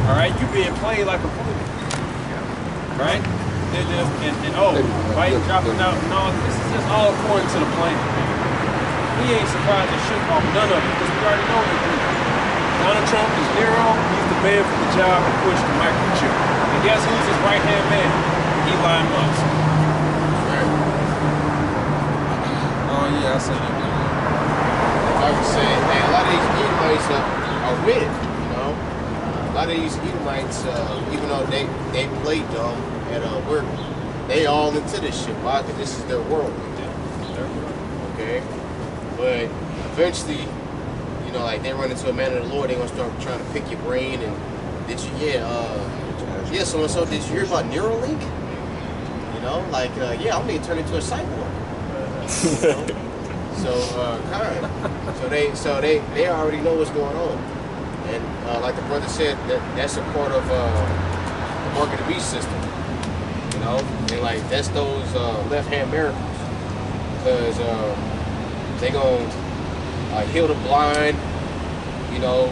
All right? You're being played like a fool. Right? And Biden dropping out and all, this is just all according to the plan. We ain't surprised at shit off none of it, because we already know what we're doing. Donald Trump is Nero, he's the man for the job and push the microchip. And guess who's his right-hand man? Elon Musk. Right. Oh yeah, I said that. Like I said, man, a lot of these Edomites are with it, you know? A lot of these Edomites, even though they play dumb at work, they all into this shit. Why? Because this is their world with them. Okay? But eventually, you know, like they run into a man of the Lord, they gonna start trying to pick your brain and did you so did you hear about Neuralink? You know, like yeah, I'm gonna turn into a cyborg. You know? So they already know what's going on. And like the brother said, that's a part of the mark of the beast system. You know, and like that's those left-hand miracles. Because they gonna heal the blind, you know,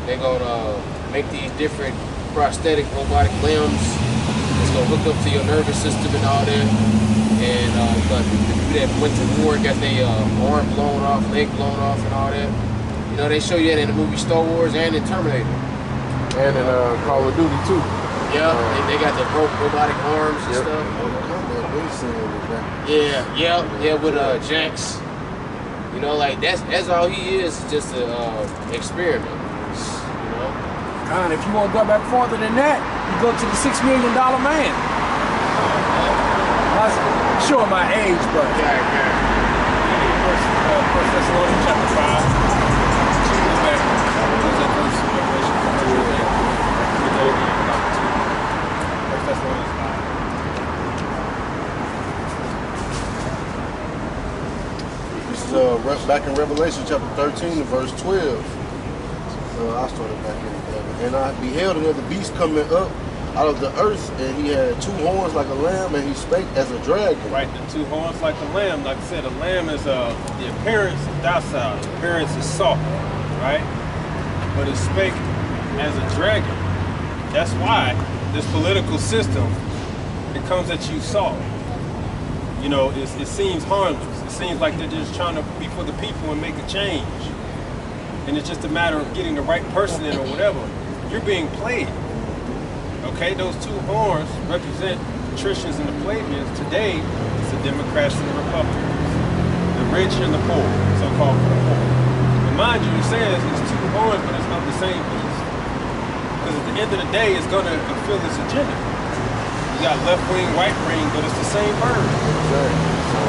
they're gonna make these different prosthetic robotic limbs. It's gonna hook up to your nervous system and all that. And like the people that went to war got their arm blown off, leg blown off and all that. You know, they show you that in the movie Star Wars and in Terminator. And in Call of Duty too. Yeah, they got the robotic arms and stuff. Yeah, with Jax. You know, like that's all he is just an experiment. You know. And if you want to go back farther than that, you go to the $6 million man. I was showing my age, but First Thessalonians chapter 5. Go back. What's that verse? Revelation. First Thessalonians 5. This is back in Revelation chapter 13 and verse 12. I started back in 11. And I beheld another beast coming up out of the earth, and he had two horns like a lamb, and he spake as a dragon. Right, the two horns like the lamb. Like I said, a lamb is the appearance of docile, the appearance is soft, right? But it spake as a dragon. That's why this political system, it comes at you soft. You know, it seems harmless. It It seems like they're just trying to be for the people and make a change. And it's just a matter of getting the right person in or whatever. You're being played. Okay, those two horns represent the Patricians and the plebeians. Today, it's the Democrats and the Republicans. The rich and the poor, so-called poor. And mind you, it says it's two horns, but it's not the same beast. Because at the end of the day, it's going to fulfill its agenda. You got left wing, right wing, but it's the same bird. Exactly. So,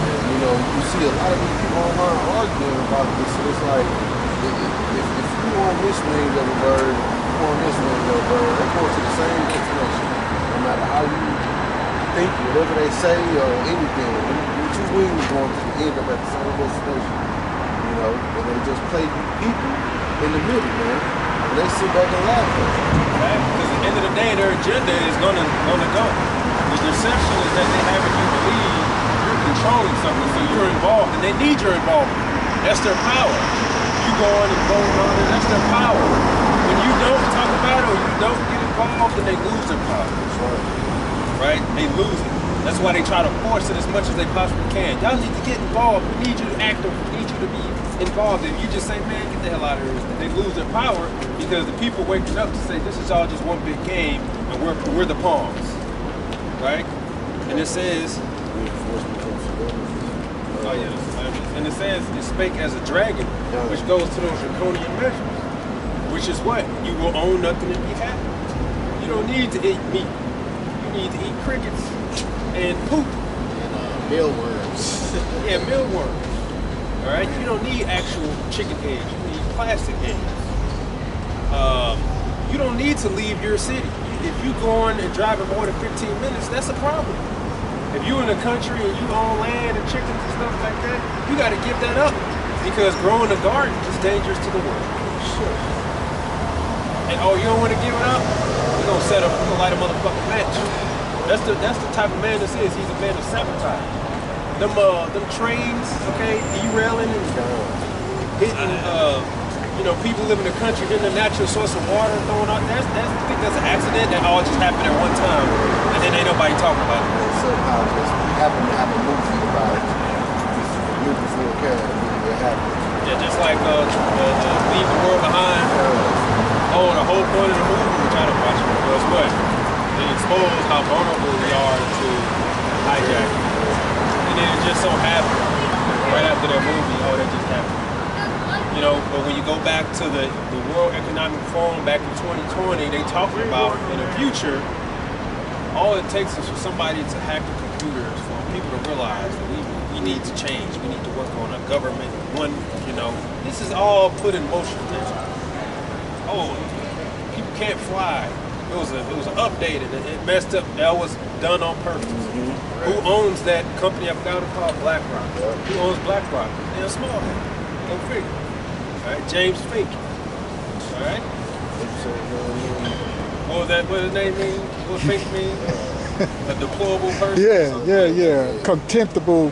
and, you know, you see a lot of these people online arguing about this. So it's like, if you on this wing of a bird, you on this wing of a bird, they're going to the same destination. No matter how you think, whatever they say or anything, you two wings going to end up at the same destination. You know, and they just play people in the middle, man. And they sit back and laugh at it. Right? Because at the end of the day, their agenda is gonna go. The deception is that they have you believe you're controlling something, so you're involved, and they need your involvement. That's their power. You go on and vote on it, that's their power. When you don't talk about it or you don't get involved, then they lose their power. That's right. Right? They lose it. That's why they try to force it as much as they possibly can. Y'all need to get involved. We need you to act. We need you to be involved. If you just say, man, get the hell out of here, they lose their power because the people waking up to say, this is all just one big game, and we're the pawns, right? And it says, oh yes, and it says it spake as a dragon, which goes to those draconian measures, which is what you will own nothing and be happy. You don't need to eat meat. You need to eat crickets and poop. And mealworms. Yeah, mealworms. All right, you don't need actual chicken eggs. You need plastic eggs. You don't need to leave your city. If you going and driving more than 15 minutes, that's a problem. If you in the country and you own land and chickens and stuff like that, you got to give that up because growing a garden is dangerous to the world. Sure. And oh, you don't want to give it up? We're gonna set up. We're gonna light a motherfucking match. That's the type of man this is. He's a man of sabotage. Them trains, okay, derailing and hitting, you know, people living in the country hitting a natural source of water and throwing out. I think that's an accident that all just happened at one time, and then ain't nobody talking about it. And somehow just happen to have a movie about it. Just year before it happened. Yeah, just like Leave the World Behind. Oh, the whole point of the movie, which I don't watch it, was what? They expose how vulnerable we are to hijacking. And then it just so happened, right after that movie, oh, that just happened. You know, but when you go back to the World Economic Forum back in 2020, they talking about in the future, all it takes is for somebody to hack the computers, for people to realize that we need to change. We need to work on a government, you know, this is all put in motion. Oh, people can't fly. It was an update and it messed up. That was done on purpose. Mm-hmm. Who owns that company? I forgot what it's called, BlackRock. Yeah. Who owns BlackRock? They're small. Go figure. All right, James St. All right. What was that? What his name mean? What St. mean? A deplorable person. Yeah. A contemptible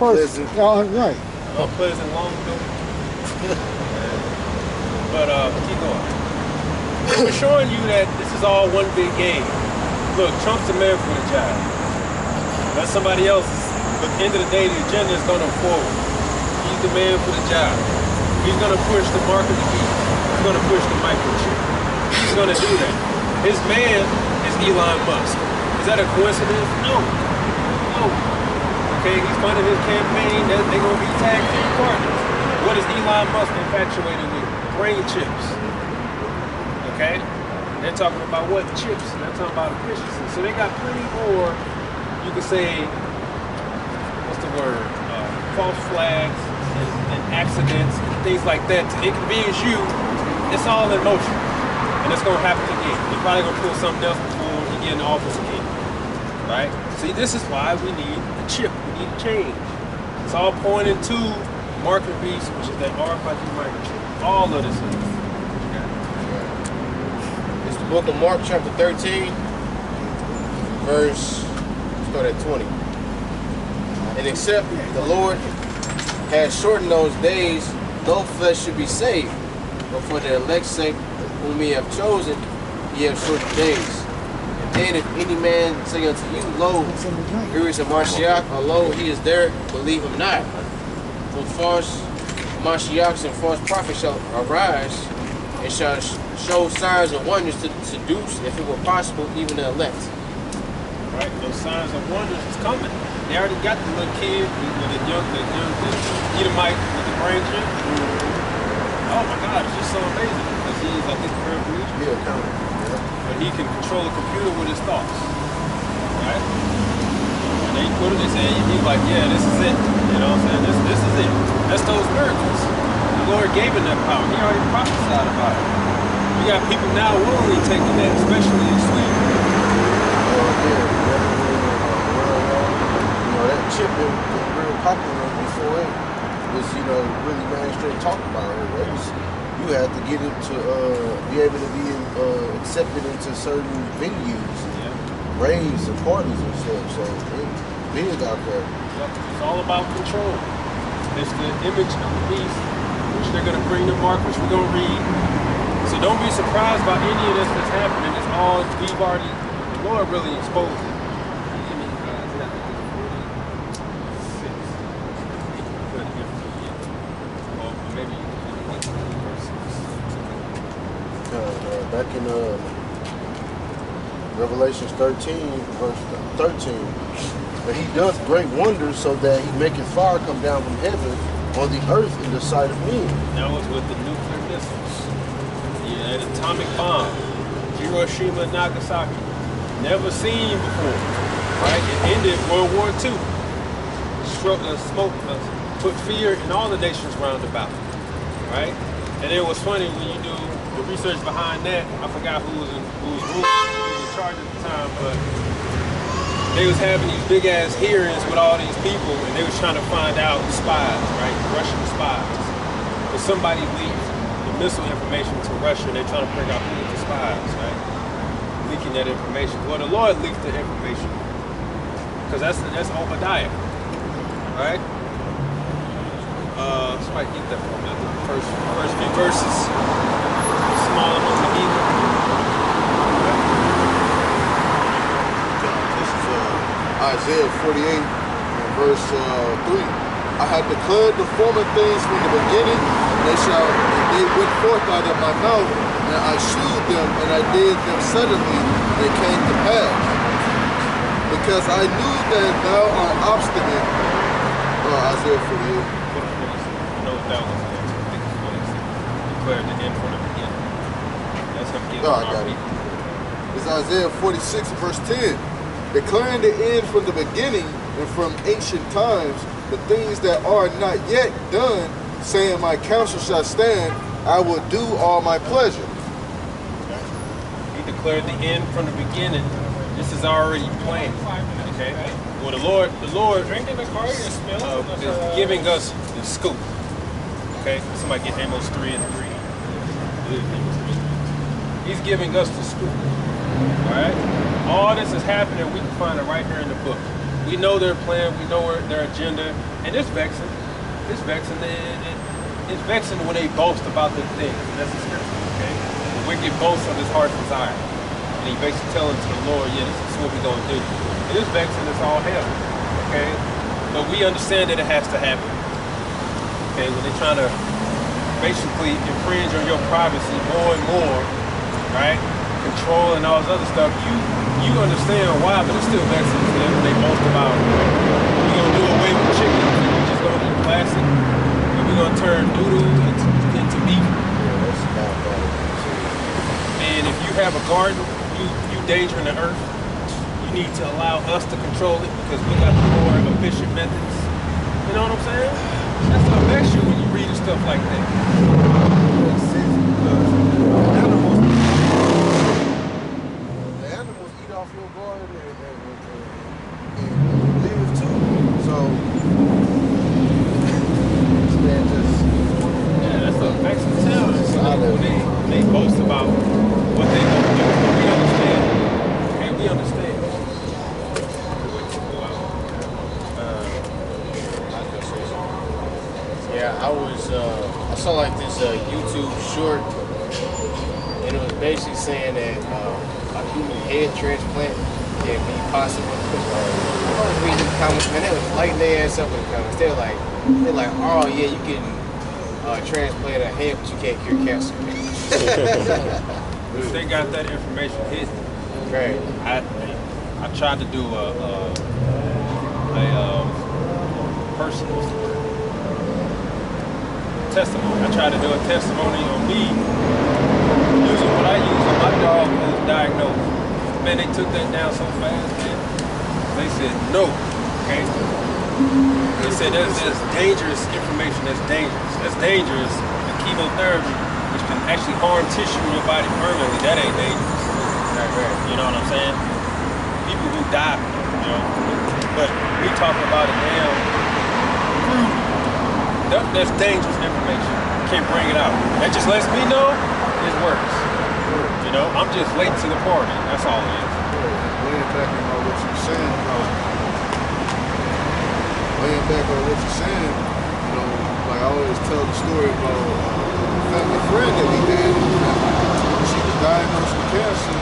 person. Right. Unpleasant long ago. But keep going. We're showing you that this is all one big game. Look, Trump's the man for the job. That's somebody else's. But at the end of the day, the agenda is going to forward. He's the man for the job. He's going to push the mark of the beast. He's going to push the microchip. He's going to do that. His man is Elon Musk. Is that a coincidence? No. Okay, he's funding his campaign. They're going to be tag team partners. What is Elon Musk infatuated with? Brain chips. Okay? They're talking about what? Chips. They're talking about efficiency. So they got plenty more, you could say, what's the word? False flags and accidents and things like that to inconvenience you. It's all in motion. And it's going to happen again. They're probably going to pull something else before he get in office again. Right? See, this is why we need a chip. We need a change. It's all pointing to market beast, which is that RFID microchip. All of this is. It's the book of Mark, chapter 13, verse, start at 20. And except the Lord has shortened those days, no flesh should be saved. But for the elect's sake, whom he have chosen, he have shortened days. And Then if any man say unto you, lo, here is a Mashiach, or lo, he is there, believe him not. For false Mashiachs and false prophets shall arise, and shall show signs and wonders to seduce, if it were possible, even the elect. Right? Those signs and wonders is coming. They already got the little kid, the young Edomite with the brain chip. Oh my God, it's just so amazing because he is, I think, very religious. Yeah, kind of. But he can control a computer with his thoughts. Right? And they put it, they say, he's like, yeah, this is it. You know what I'm saying? This is it. That's those miracles. The Lord gave him that power. He already prophesied about it. You got people now willingly taking that, especially in Sweden. That chip been real popular before it was, really mainstream talked about it. You had to get it to be able to be accepted into certain venues, raves and parties and stuff. So it's big out there. It's all about control. It's the image of the beast, which they're going to bring to mark, which we're going to read. So don't be surprised by any of this that's happening. It's all, we've already, the Lord really exposed it. Back in Revelations 13, verse 13, but he doth great wonders so that he maketh fire come down from heaven on the earth in the sight of men. That was with the nuclear missiles. An atomic bomb. Hiroshima and Nagasaki. Never seen before. Right? It ended World War II. Put fear in all the nations round about. Right? And it was funny when you do the research behind that. I forgot who was in charge at the time, but they was having these big ass hearings with all these people, and they was trying to find out spies, right? Russian spies. But somebody leaked the missile information to Russia, and they're trying to figure out who was the spies, right? Leaking that information. Well, the Lord leaked the information, because that's Obadiah, right? Somebody get that from me. The first few verses. Small among the heathen. This is Isaiah 48, verse 3. I have declared the former things from the beginning, and they went forth out of my mouth, and I shewed them, and I did them suddenly, and they came to pass. Because I knew that thou art obstinate. Isaiah 48. That was declared the end from the beginning. That's him giving I got it. It's Isaiah 46, verse 10. Declaring the end from the beginning and from ancient times, the things that are not yet done, saying my counsel shall stand, I will do all my pleasure. Okay. He declared the end from the beginning. This is already planned. Okay. Well, the Lord is giving us the scoop. Okay, somebody get Amos 3 and 3. He's giving us the scoop. Alright? All this is happening, we can find it right here in the book. We know their plan, we know their agenda, and it's vexing. It's vexing. It's vexing when they boast about the things necessary. Okay? The wicked boasts of his heart's desire. And he basically telling to the Lord, yeah, this is what we're gonna do. It is vexing, it's all hell. Okay? But we understand that it has to happen. Okay, when they're trying to basically infringe on your privacy more and more, right? Control and all this other stuff, you understand why, but it's still vexing to them when they boast about, we're gonna do away with chicken, we're just gonna eat plastic, and we're gonna turn noodle into beef. And if you have a garden, you endangering the earth, you need to allow us to control it because we got the more efficient methods. You know what I'm saying? That's what affects you when you read stuff like that. The animals eat off your garden and live too. So, man, that's the facts and tell. They boast about what they don't do. We understand. Okay, we understand. Yeah, I saw like this YouTube short, and it was basically saying that a human head transplant can be possible. I was reading the comments, man, they was lighting their ass up in the comments. They're like, oh yeah, you can transplant a head, but you can't cure cancer. If they got that information hidden, Right. I tried to do a personal testimony. I tried to do a testimony on me using what I use on my dog who was diagnosed. Man, they took that down so fast, man. They said no. Okay. They said that's dangerous information. That's dangerous. That's dangerous. The chemotherapy, which can actually harm tissue in your body permanently, that ain't dangerous. You know what I'm saying? People who die, you know. But we talk about a damn fruit. That's dangerous information. Can't bring it out. That just lets me know it works. You know, I'm just late to the party. That's all it is. Laying back on what you're saying, you know, like I always tell the story about a family friend that we had. She was diagnosed with cancer.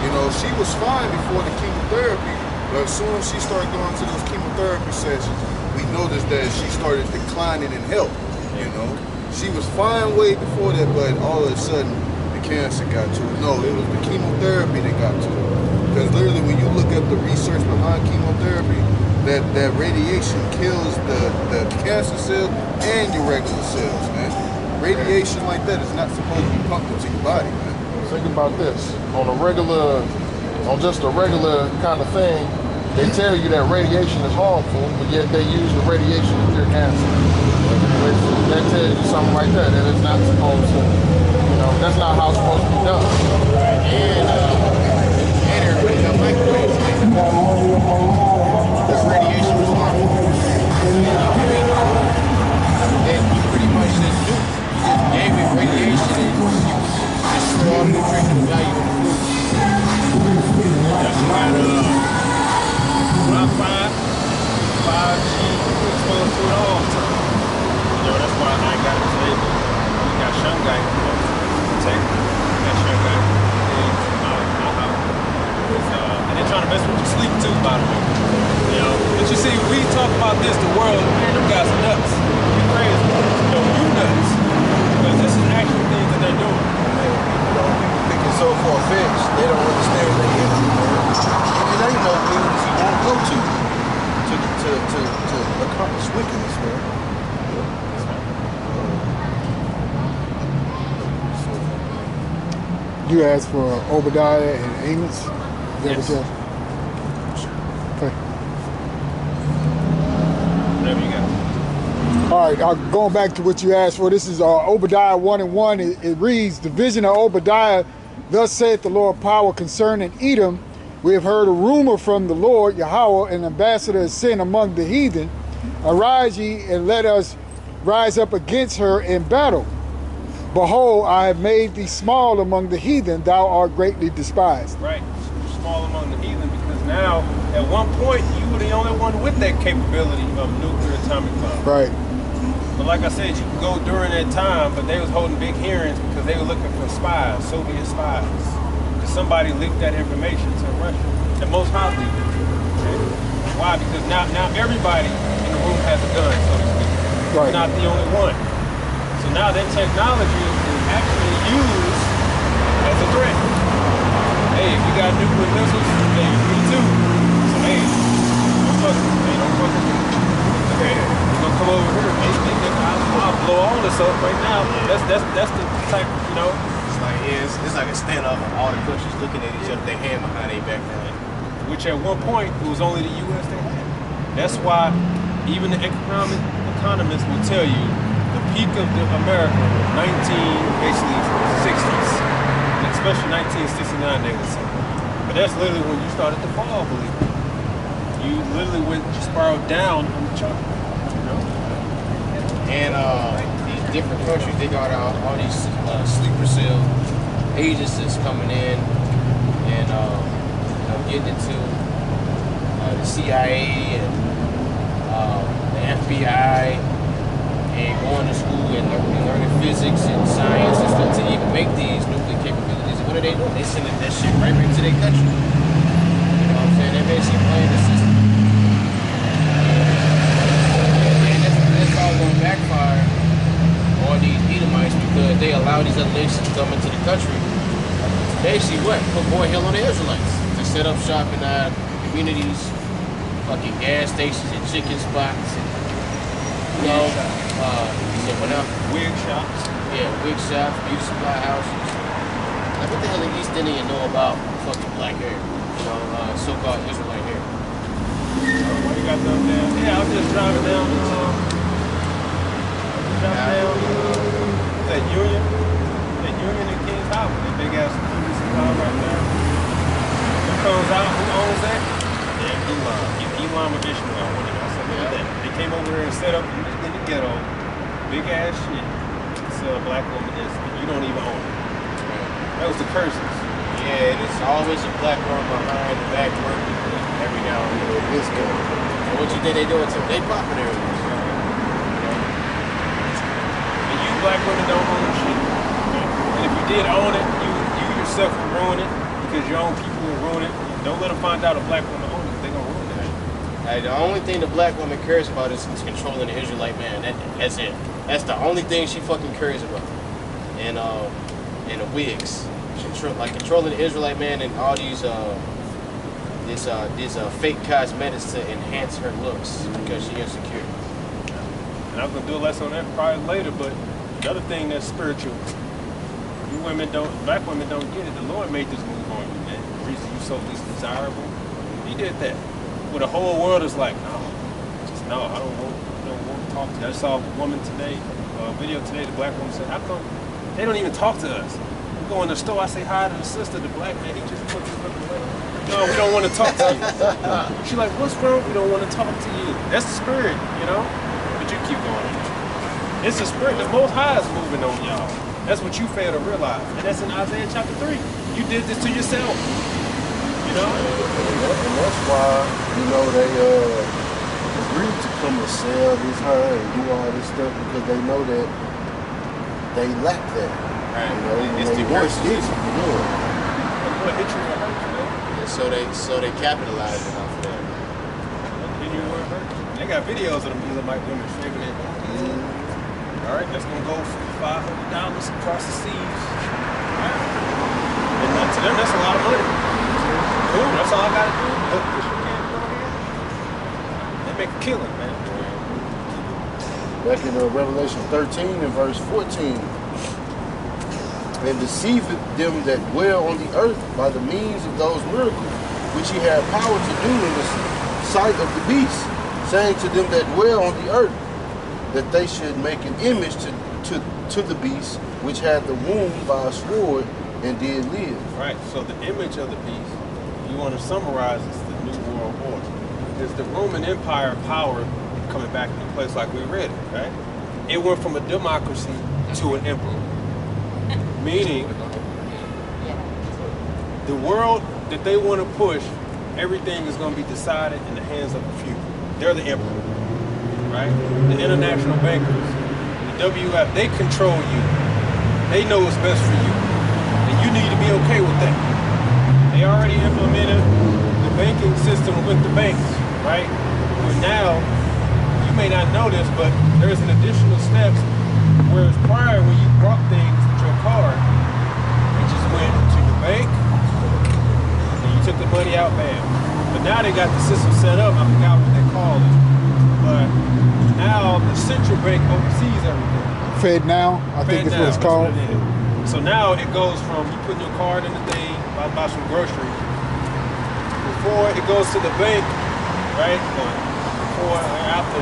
You know, she was fine before the chemotherapy, but as soon as she started going to those chemotherapy sessions, we noticed that she started declining in health. You know, she was fine way before that, but all of a sudden the cancer got to her. No, it was the chemotherapy that got to her. Because literally, when you look at the research behind chemotherapy, that radiation kills the cancer cells and your regular cells, man. Radiation like that is not supposed to be pumped into your body, man. Think about this. On just a regular kind of thing, they tell you that radiation is harmful, but yet they use the radiation to cure cancer. That tells you something like that it's not supposed to, you know, that's not how it's supposed to be done. And everybody got microwaves. This radiation was harmful. And you pretty much just gave it radiation and you destroy all the nutritional value in the food. That's why Wi-Fi, 5G, exposed to it all the time. You know, that's why I ain't got it disabled. We got Shanghai, protect. We got Shanghai in my house. And they're trying to mess with your sleep too, by the way. You know, but you see, we talk about this, the world, man, them guys are nuts. You crazy. You know, you nuts. Because this is actual things that they're doing. People think it's so far-fetched, they don't understand the energy, man. It ain't no things you won't go to accomplish wickedness, man. You asked for Obadiah and Amos? Is that Yes. what you asked? Okay. Whatever you got. All right, going back to what you asked for, this is Obadiah 1:1. It reads, the vision of Obadiah, thus saith the Lord power concerning Edom. We have heard a rumor from the Lord, Yahweh, an ambassador is sent among the heathen. Arise ye, and let us rise up against her in battle. Behold, I have made thee small among the heathen, thou art greatly despised. Right, small among the heathen, because now, at one point, you were the only one with that capability of nuclear atomic bomb. Right. But like I said, you could go during that time, but they was holding big hearings because they were looking for spies, Soviet spies. Because somebody leaked that information to Russia. And most high did. Okay? Why? Because now everybody in the room has a gun, so to speak. Right. You're not the only one. So now that technology is actually used as a threat. Hey, if you got nuclear missiles, hey, me too. So hey, don't fuck with me. Okay, you're gonna come over here. Hey, I'll blow all this up right now. That's the type, you know. It's like it's like a standoff of all the countries looking at each other, their hand behind their back now. Which at one point it was only the U.S. that had. That's why even the economists will tell you the peak of America was 60s, especially 1969 they would say. But that's literally when you started to fall, believe it. You literally spiraled down on the chart. You know? And these different countries, they got all these sleeper cell agents that's coming in and getting into the CIA and the FBI and going to school and learning physics and science and stuff to even make these nuclear capabilities. What are they doing. They sending that shit right back to their country. You know what I'm saying? They basically playing the system. And that's all gonna backfire on these Edomites because they allow these other nations to come into the country. Basically what? Put more hell on the Israelites. To set up shop in our communities, fucking gas stations and chicken spots and you know, you said what else? Wig shops. Yeah, wig shops, beauty supply houses. Like what the hell the East Indian know about fucking black hair? You know, so-called Israelite hair. What you got them down? Yeah, I was just driving down that Union in Kings Highway, that big ass beauty supply right there. Who comes out? Who owns that? Yeah, Elon with Ishmael. I said, look at that. They came over here and set up in the ghetto, big ass shit. Sell a black woman this, and you don't even own it. That was the curses. Yeah, there's always a black woman behind the back working every now and then. This guy. And what you think they doing to them? They popping everything. And you black women don't own shit. And if you did own it, you yourself would ruin it because your own people will ruin it. Don't let them find out a black woman owns it. They gonna ruin that. Like, the only thing the black woman cares about is controlling the Israelite man. That's it. That's the only thing she fucking cares about. And the wigs. Controlling the Israelite man and all these fake cosmetics to enhance her looks because she insecure. And I'm gonna do a lesson on that probably later, but the other thing that's spiritual, black women don't get it. The Lord made this move on you, man. The reason you so least desirable, He did that. Well, the whole world is like, no, I don't want to talk to you. I saw a woman today, a video today, the black woman said, how come they don't even talk to us? We go in the store, I say hi to the sister, the black man, he just put this looking away. No, we don't want to talk to you. She's like, what's wrong? We don't want to talk to you. That's the spirit, you know? But you keep going. It's the spirit. The Most High is moving on y'all. That's what you fail to realize. And that's in Isaiah chapter 3. You did this to yourself. You know? And that's why, they agreed to come and sell this high and do all this stuff because they know that they lack that. Right. It's the worst. What hit you will hurt you, man. Yeah, so they capitalizing off of that. Hit you will hurt you. They got videos of them Edomite women shaking it. All right, that's gonna go for $500 across the seas. Right. And to them, that's a lot of money. Cool, that's all I gotta do. They make a killing, man. Back in Revelation 13 and verse 14. And deceived them that dwell on the earth by the means of those miracles, which he had power to do in the sight of the beast, saying to them that dwell on the earth, that they should make an image to the beast, which had the wound by a sword and did live. Right, so the image of the beast, you want to summarize, is the New World Order. It's the Roman Empire power coming back into place like we read it, right? It went from a democracy to an emperor. Meaning, the world that they want to push, everything is going to be decided in the hands of a few. They're the emperor, right? The international bankers, the WF, they control you. They know what's best for you. And you need to be okay with that. They already implemented the banking system with the banks, right? But now, you may not know this, but there's an additional steps, whereas prior when you brought things with your card, you just went to your bank, and you took the money out, bam. But now they got the system set up, I forgot what they call it. But now the central bank oversees everything. FedNow, I think it's what it's called. So now it goes from you putting your card in the thing, buy some groceries. Before it goes to the bank, right? Before or after,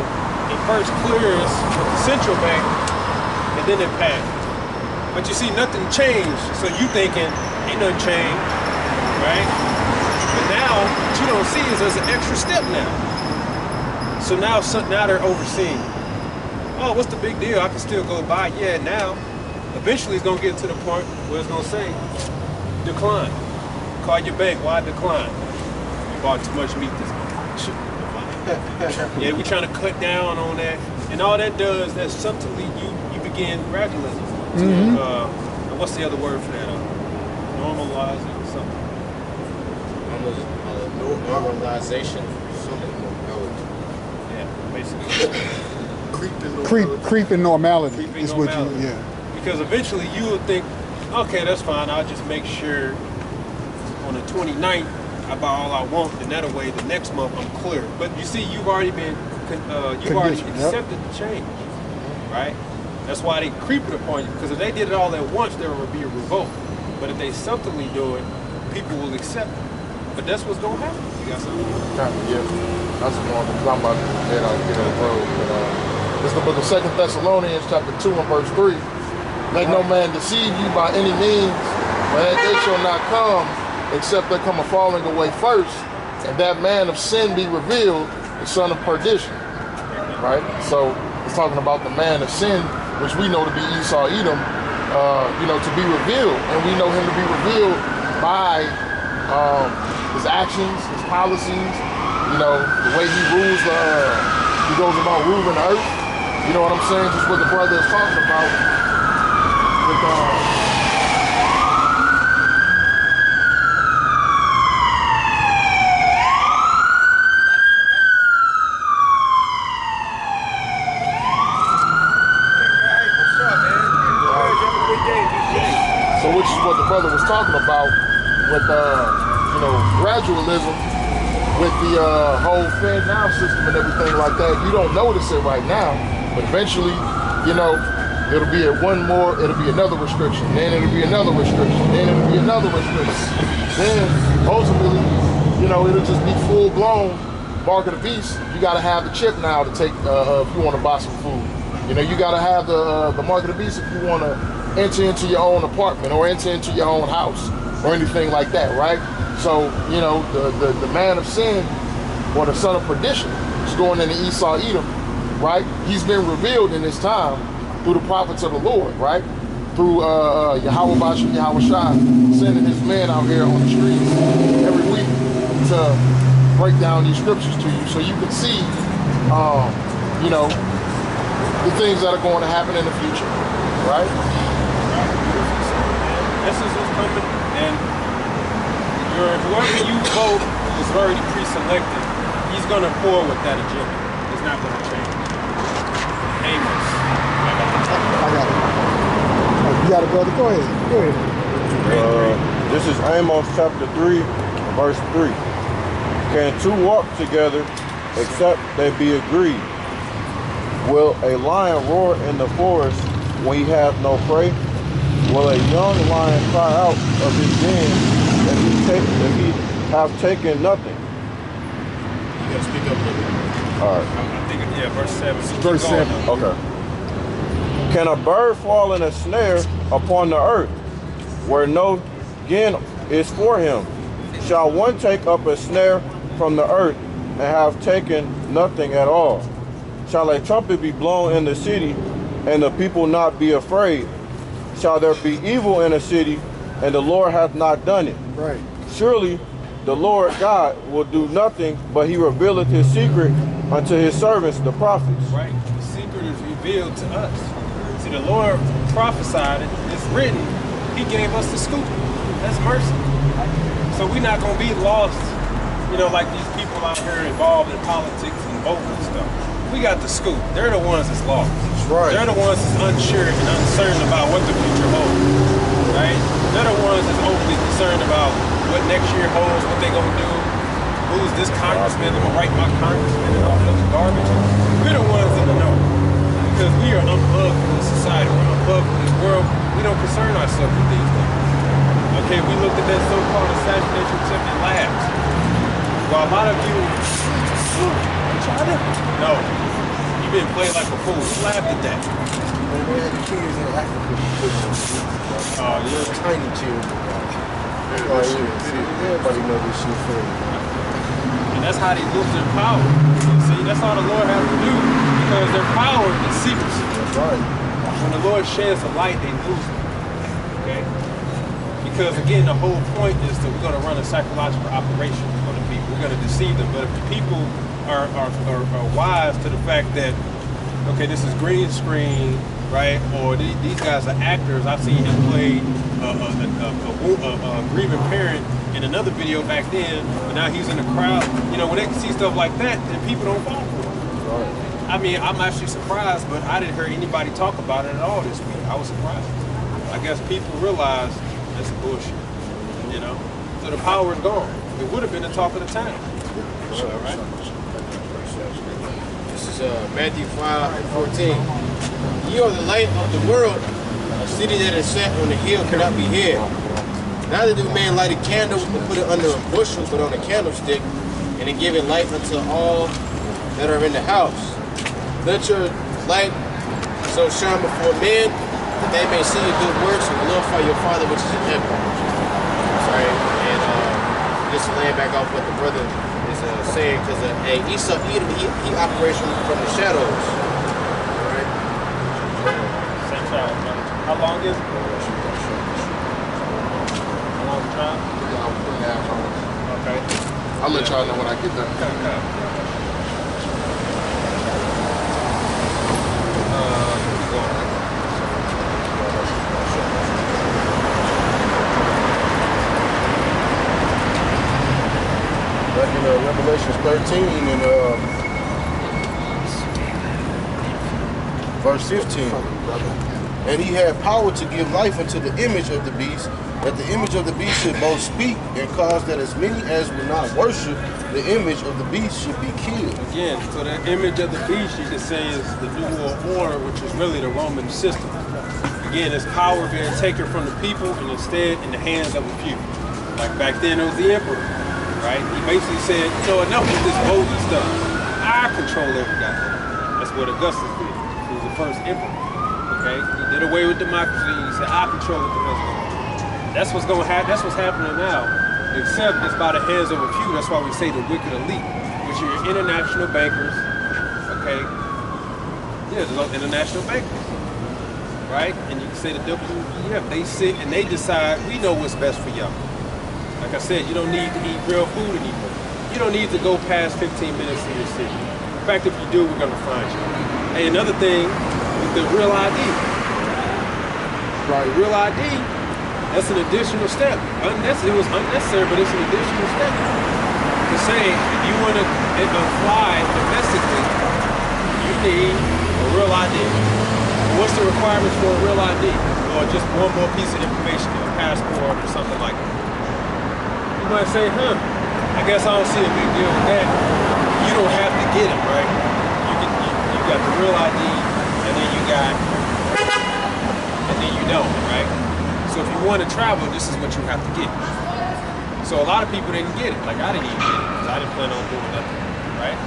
it first clears with the central bank, and then it passes. But you see, nothing changed. So you thinking, ain't nothing changed, right? But now, what you don't see is there's an extra step now. So now they're overseeing. Oh, what's the big deal? I can still go buy. Yeah, now. Eventually, it's going to get to the point where it's going to say, decline. Call your bank. Why decline? You bought too much meat this month. Yeah, we're trying to cut down on that. And all that does, that's subtly, you begin gradualism. What's the other word for that? normalizing something. Normalization, something normality. Yeah, basically. Creeping normality Creeping is normality. what you, yeah. Because eventually you will think, okay, that's fine. I'll just make sure on the 29th I buy all I want, and that way the next month I'm clear. But you see, you've already been, you've already accepted the change, right? That's why they creeping upon you. Because if they did it all at once, there would be a revolt. But if they subtly do it, people will accept it. But that's what's gonna happen. You got something? Yeah, that's more because I'm about to head out and get on the road. But it's the book of 2 Thessalonians, chapter 2 and verse 3. Let no man deceive you by any means, but that day shall not come, except there come a falling away first, and that man of sin be revealed, the son of perdition. Right? So it's talking about the man of sin, which we know to be Esau Edom, to be revealed. And we know him to be revealed by his actions, his policies, the way he rules, he goes about ruling the earth. You know what I'm saying? Just what the brother is talking about with so which is what the brother was talking about with gradualism, with the whole Fed now system and everything like that. You don't notice it right now, but eventually, it'll be it'll be another restriction, then it'll be another restriction, then it'll be another restriction. Then ultimately, it'll just be full blown mark of the beast. You gotta have the chip now to take if you want to buy some food. You gotta have the mark of the beast if you want to enter into your own apartment or enter into your own house or anything like that, right? So, the man of sin or the son of perdition is going into Esau Edom, right? He's been revealed in this time through the prophets of the Lord, right? Through Yahweh Bashem, Yahweh Shai, sending his men out here on the streets every week to break down these scriptures to you so you can see, the things that are going to happen in the future, right? This is what's coming, and whoever you vote is already pre-selected. He's gonna pour with that agenda. It's not gonna change. Amos. I got it. You got it, brother. Go ahead. This is Amos chapter 3, verse 3. Can two walk together except they be agreed? Will a lion roar in the forest when he has no prey? Will a young lion cry out of his den if he have taken nothing? You gotta speak up a little bit. All right. I'm thinking, verse 7. Verse 7. Okay. Can a bird fall in a snare upon the earth, where no gin is for him? Shall one take up a snare from the earth and have taken nothing at all? Shall a trumpet be blown in the city, and the people not be afraid? Shall there be evil in a city, and the Lord hath not done it? Right. Surely the Lord God will do nothing, but he revealeth his secret unto his servants, the prophets. Right? The secret is revealed to us. See, the Lord prophesied it. It's written. He gave us the scoop. That's mercy. So we're not going to be lost, like these people out here involved in politics and voting and stuff. We got the scoop. They're the ones that's lost. Right. They're the ones that's unsure and uncertain about what the future holds. Right? They're the ones that's overly concerned about what next year holds, what they're going to do, who's this congressman, I'm going to write my congressman and all this garbage. We're the ones in the know. Because we are unplugged from this society. We're unplugged from this world. We don't concern ourselves with these things. Okay, we looked at that so-called assassination attempt and laughed. While a lot of you, no, you've been played like a fool. You laughed at that. When we had the kids in Africa, Oh, yeah. tiny children. Everybody know this shit for And that's how they lose their power. You see, that's all the Lord has to do. Because their power is secrecy. That's right. When the Lord sheds a light, they lose it. Okay? Because again, the whole point is that we're going to run a psychological operation on the people. We're going to deceive them. But if the people are wise to the fact that, okay, this is green screen, right? Or these guys are actors. I've seen him play a grieving parent in another video back then, but now he's in the crowd. You know, when they see stuff like that, then people don't fall for it. I mean, I'm actually surprised, but I didn't hear anybody talk about it at all this week. I was surprised. I guess people realize that's bullshit, you know? So the power is gone. It would have been the talk of the town. All right? This is Matthew 5:14. You are the light of the world. A city that is set on the hill cannot be hid. Neither do men light a candle and put it under a bushel, but on a candlestick, and then give it light unto all that are in the house. Let your light so shine before men, that they may see your good works and glorify your Father which is in heaven. Sorry, and just to land back off what the brother is saying, because Esau, he operates from the shadows. All right? Same shadow, brother. How long is it? How long is the drive? Okay. I'll let y'all know when I get there. Back in Revelations 13 and verse 15. And he had power to give life unto the image of the beast, that the image of the beast should both speak and cause that as many as would not worship the image of the beast should be killed. Again, so the image of the beast, you could say, is the New World Order, which is really the Roman system. Again, it's power being taken from the people and instead in the hands of a few. Like back then, it was the emperor, right? He basically said, you know, enough with this voting stuff. I control everything. That's what Augustus did. He was the first emperor, okay? He did away with democracy. He said, I control what the rest of them. That's what's going to happen. That's what's happening now. Except it's by the hands of a few. That's why we say the wicked elite, which are your international bankers, okay? Yeah, those international bankers, right? And you can say the WEF, they sit and they decide, we know what's best for y'all. Like I said, you don't need to eat real food anymore. You don't need to go past 15 minutes in your city. In fact, if you do, we're going to find you. Hey, another thing with the real ID. Right, real ID. That's an additional step. It was unnecessary, but it's an additional step. To say, if you want to fly domestically, you need a real ID. What's the requirements for a real ID? Or just one more piece of information, a passport or something like that. You might say, I guess I don't see a big deal with that. You don't have to get it, right? You got the real ID, and then you don't, right? So if you want to travel, this is what you have to get. So a lot of people didn't get it. Like I didn't even get it because I didn't plan on doing nothing, right?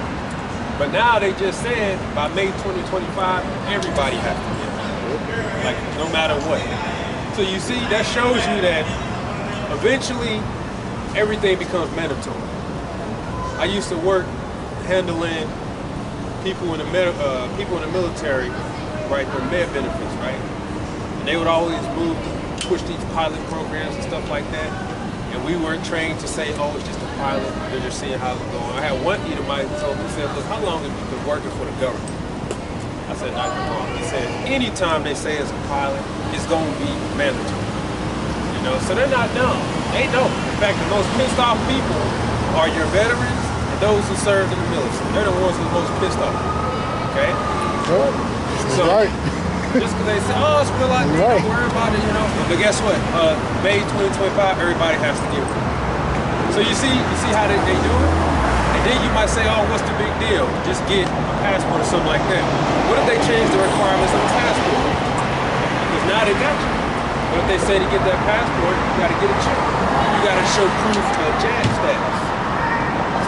But now they just said by May 2025, everybody has to get it. Like no matter what. So you see, that shows you that eventually everything becomes mandatory. I used to work handling people in the military, right? Their med benefits, right? And they would always push these pilot programs and stuff like that. And we weren't trained to say, oh, it's just a pilot. They're just seeing how it's going. I had one Edomite who told me, he said, look, how long have you been working for the government? I said, not that long. He said, anytime they say it's a pilot, it's going to be mandatory. You know, so they're not dumb. They know. In fact, the most pissed off people are your veterans and those who served in the military. They're the ones who are most pissed off. Okay? So, right. Just because they say, oh, it's real ID, don't worry about it, you know. But guess what? May 2025, everybody has to give it. So you see how they do it? And then you might say, oh, what's the big deal? Just get a passport or something like that. What if they change the requirements of the passport? Because now they got you. But if they say to get that passport, you got to get a check. You got to show proof of JAG status.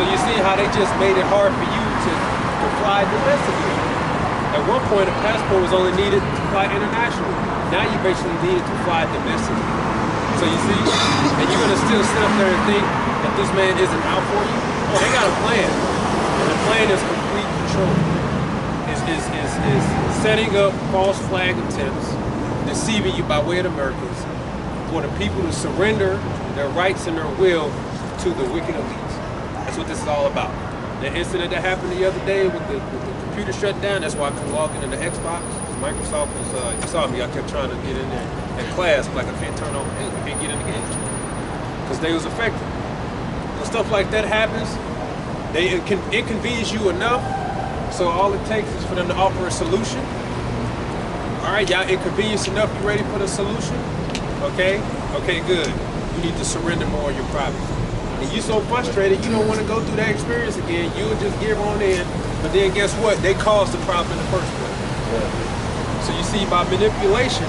So you see how they just made it hard for you to fly domestically. At one point, a passport was only needed to fly internationally. Now you basically need it to fly domestically. So you see, and you're going to still sit up there and think that this man isn't out for you? Oh, they got a plan. And the plan is complete control. Is setting up false flag attempts, deceiving you by way of the Americans, for the people to surrender their rights and their will to the wicked elites. That's what this is all about. The incident that happened the other day with the computer shut down, that's why I couldn't log into the Xbox. Microsoft was, you saw me, I kept trying to get in there in class, like I can't turn on, I can't get in the game. Because they was affected. When stuff like that happens, they inconvenience you enough, so all it takes is for them to offer a solution. All right, y'all inconvenienced enough, you ready for the solution? Okay, good. You need to surrender more of your property. And you so frustrated, you don't want to go through that experience again, you would just give on in, but then guess what? They caused the problem in the first place. Yeah. So you see, by manipulation,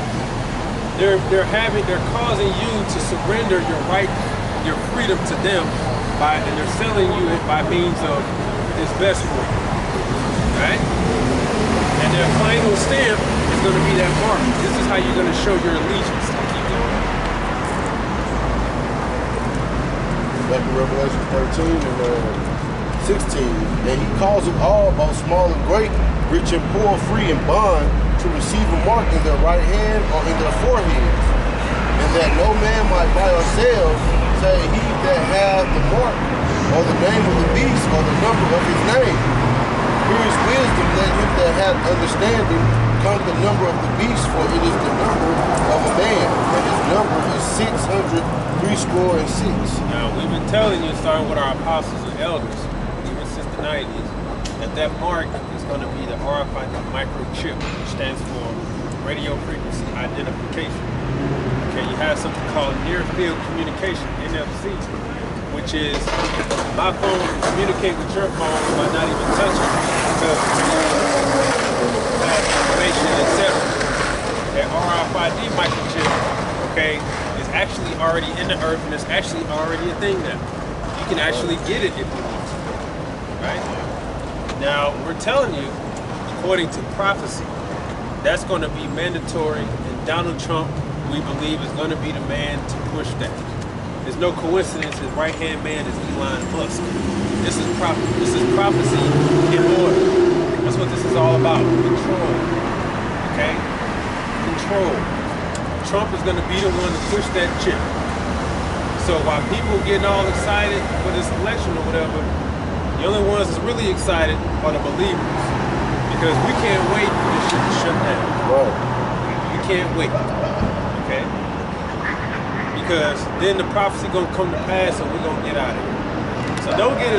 they're causing you to surrender your right, your freedom to them, and they're selling you it by means of this best for you, right? And their final stamp is going to be that mark. This is how you're going to show your allegiance. Keep going. Back in Revelation 13 and 16, and he calls them all, both small and great, rich and poor, free and bond, to receive a mark in their right hand or in their foreheads, and that no man might buy or sell, say he that hath the mark, or the name of the beast, or the number of his name. Here is wisdom, let him that hath understanding count the number of the beast, for it is the number of a man, and his number is 666. Now, we've been telling you, starting with our apostles and elders, even since the 90s, that mark is going to be the RFID microchip, which stands for radio frequency identification. Okay, you have something called near field communication, NFC, which is my phone can communicate with your phone by not even touching, because that information, etc. That RFID microchip, okay, is actually already in the earth, and it's actually already a thing now. You can actually get it if you want to, right? Now, we're telling you, according to prophecy, that's going to be mandatory, and Donald Trump, we believe, is going to be the man to push that. There's no coincidence his right-hand man is Elon Musk. This is prophecy in order. That's what this is all about, control, okay? Control. Trump is going to be the one to push that chip. So while people getting all excited for this election or whatever, the only ones that's really excited are the believers, because we can't wait for this shit to shut down. Right. We can't wait, okay? Because then the prophecy gonna come to pass and we're gonna get out of here. So don't get it.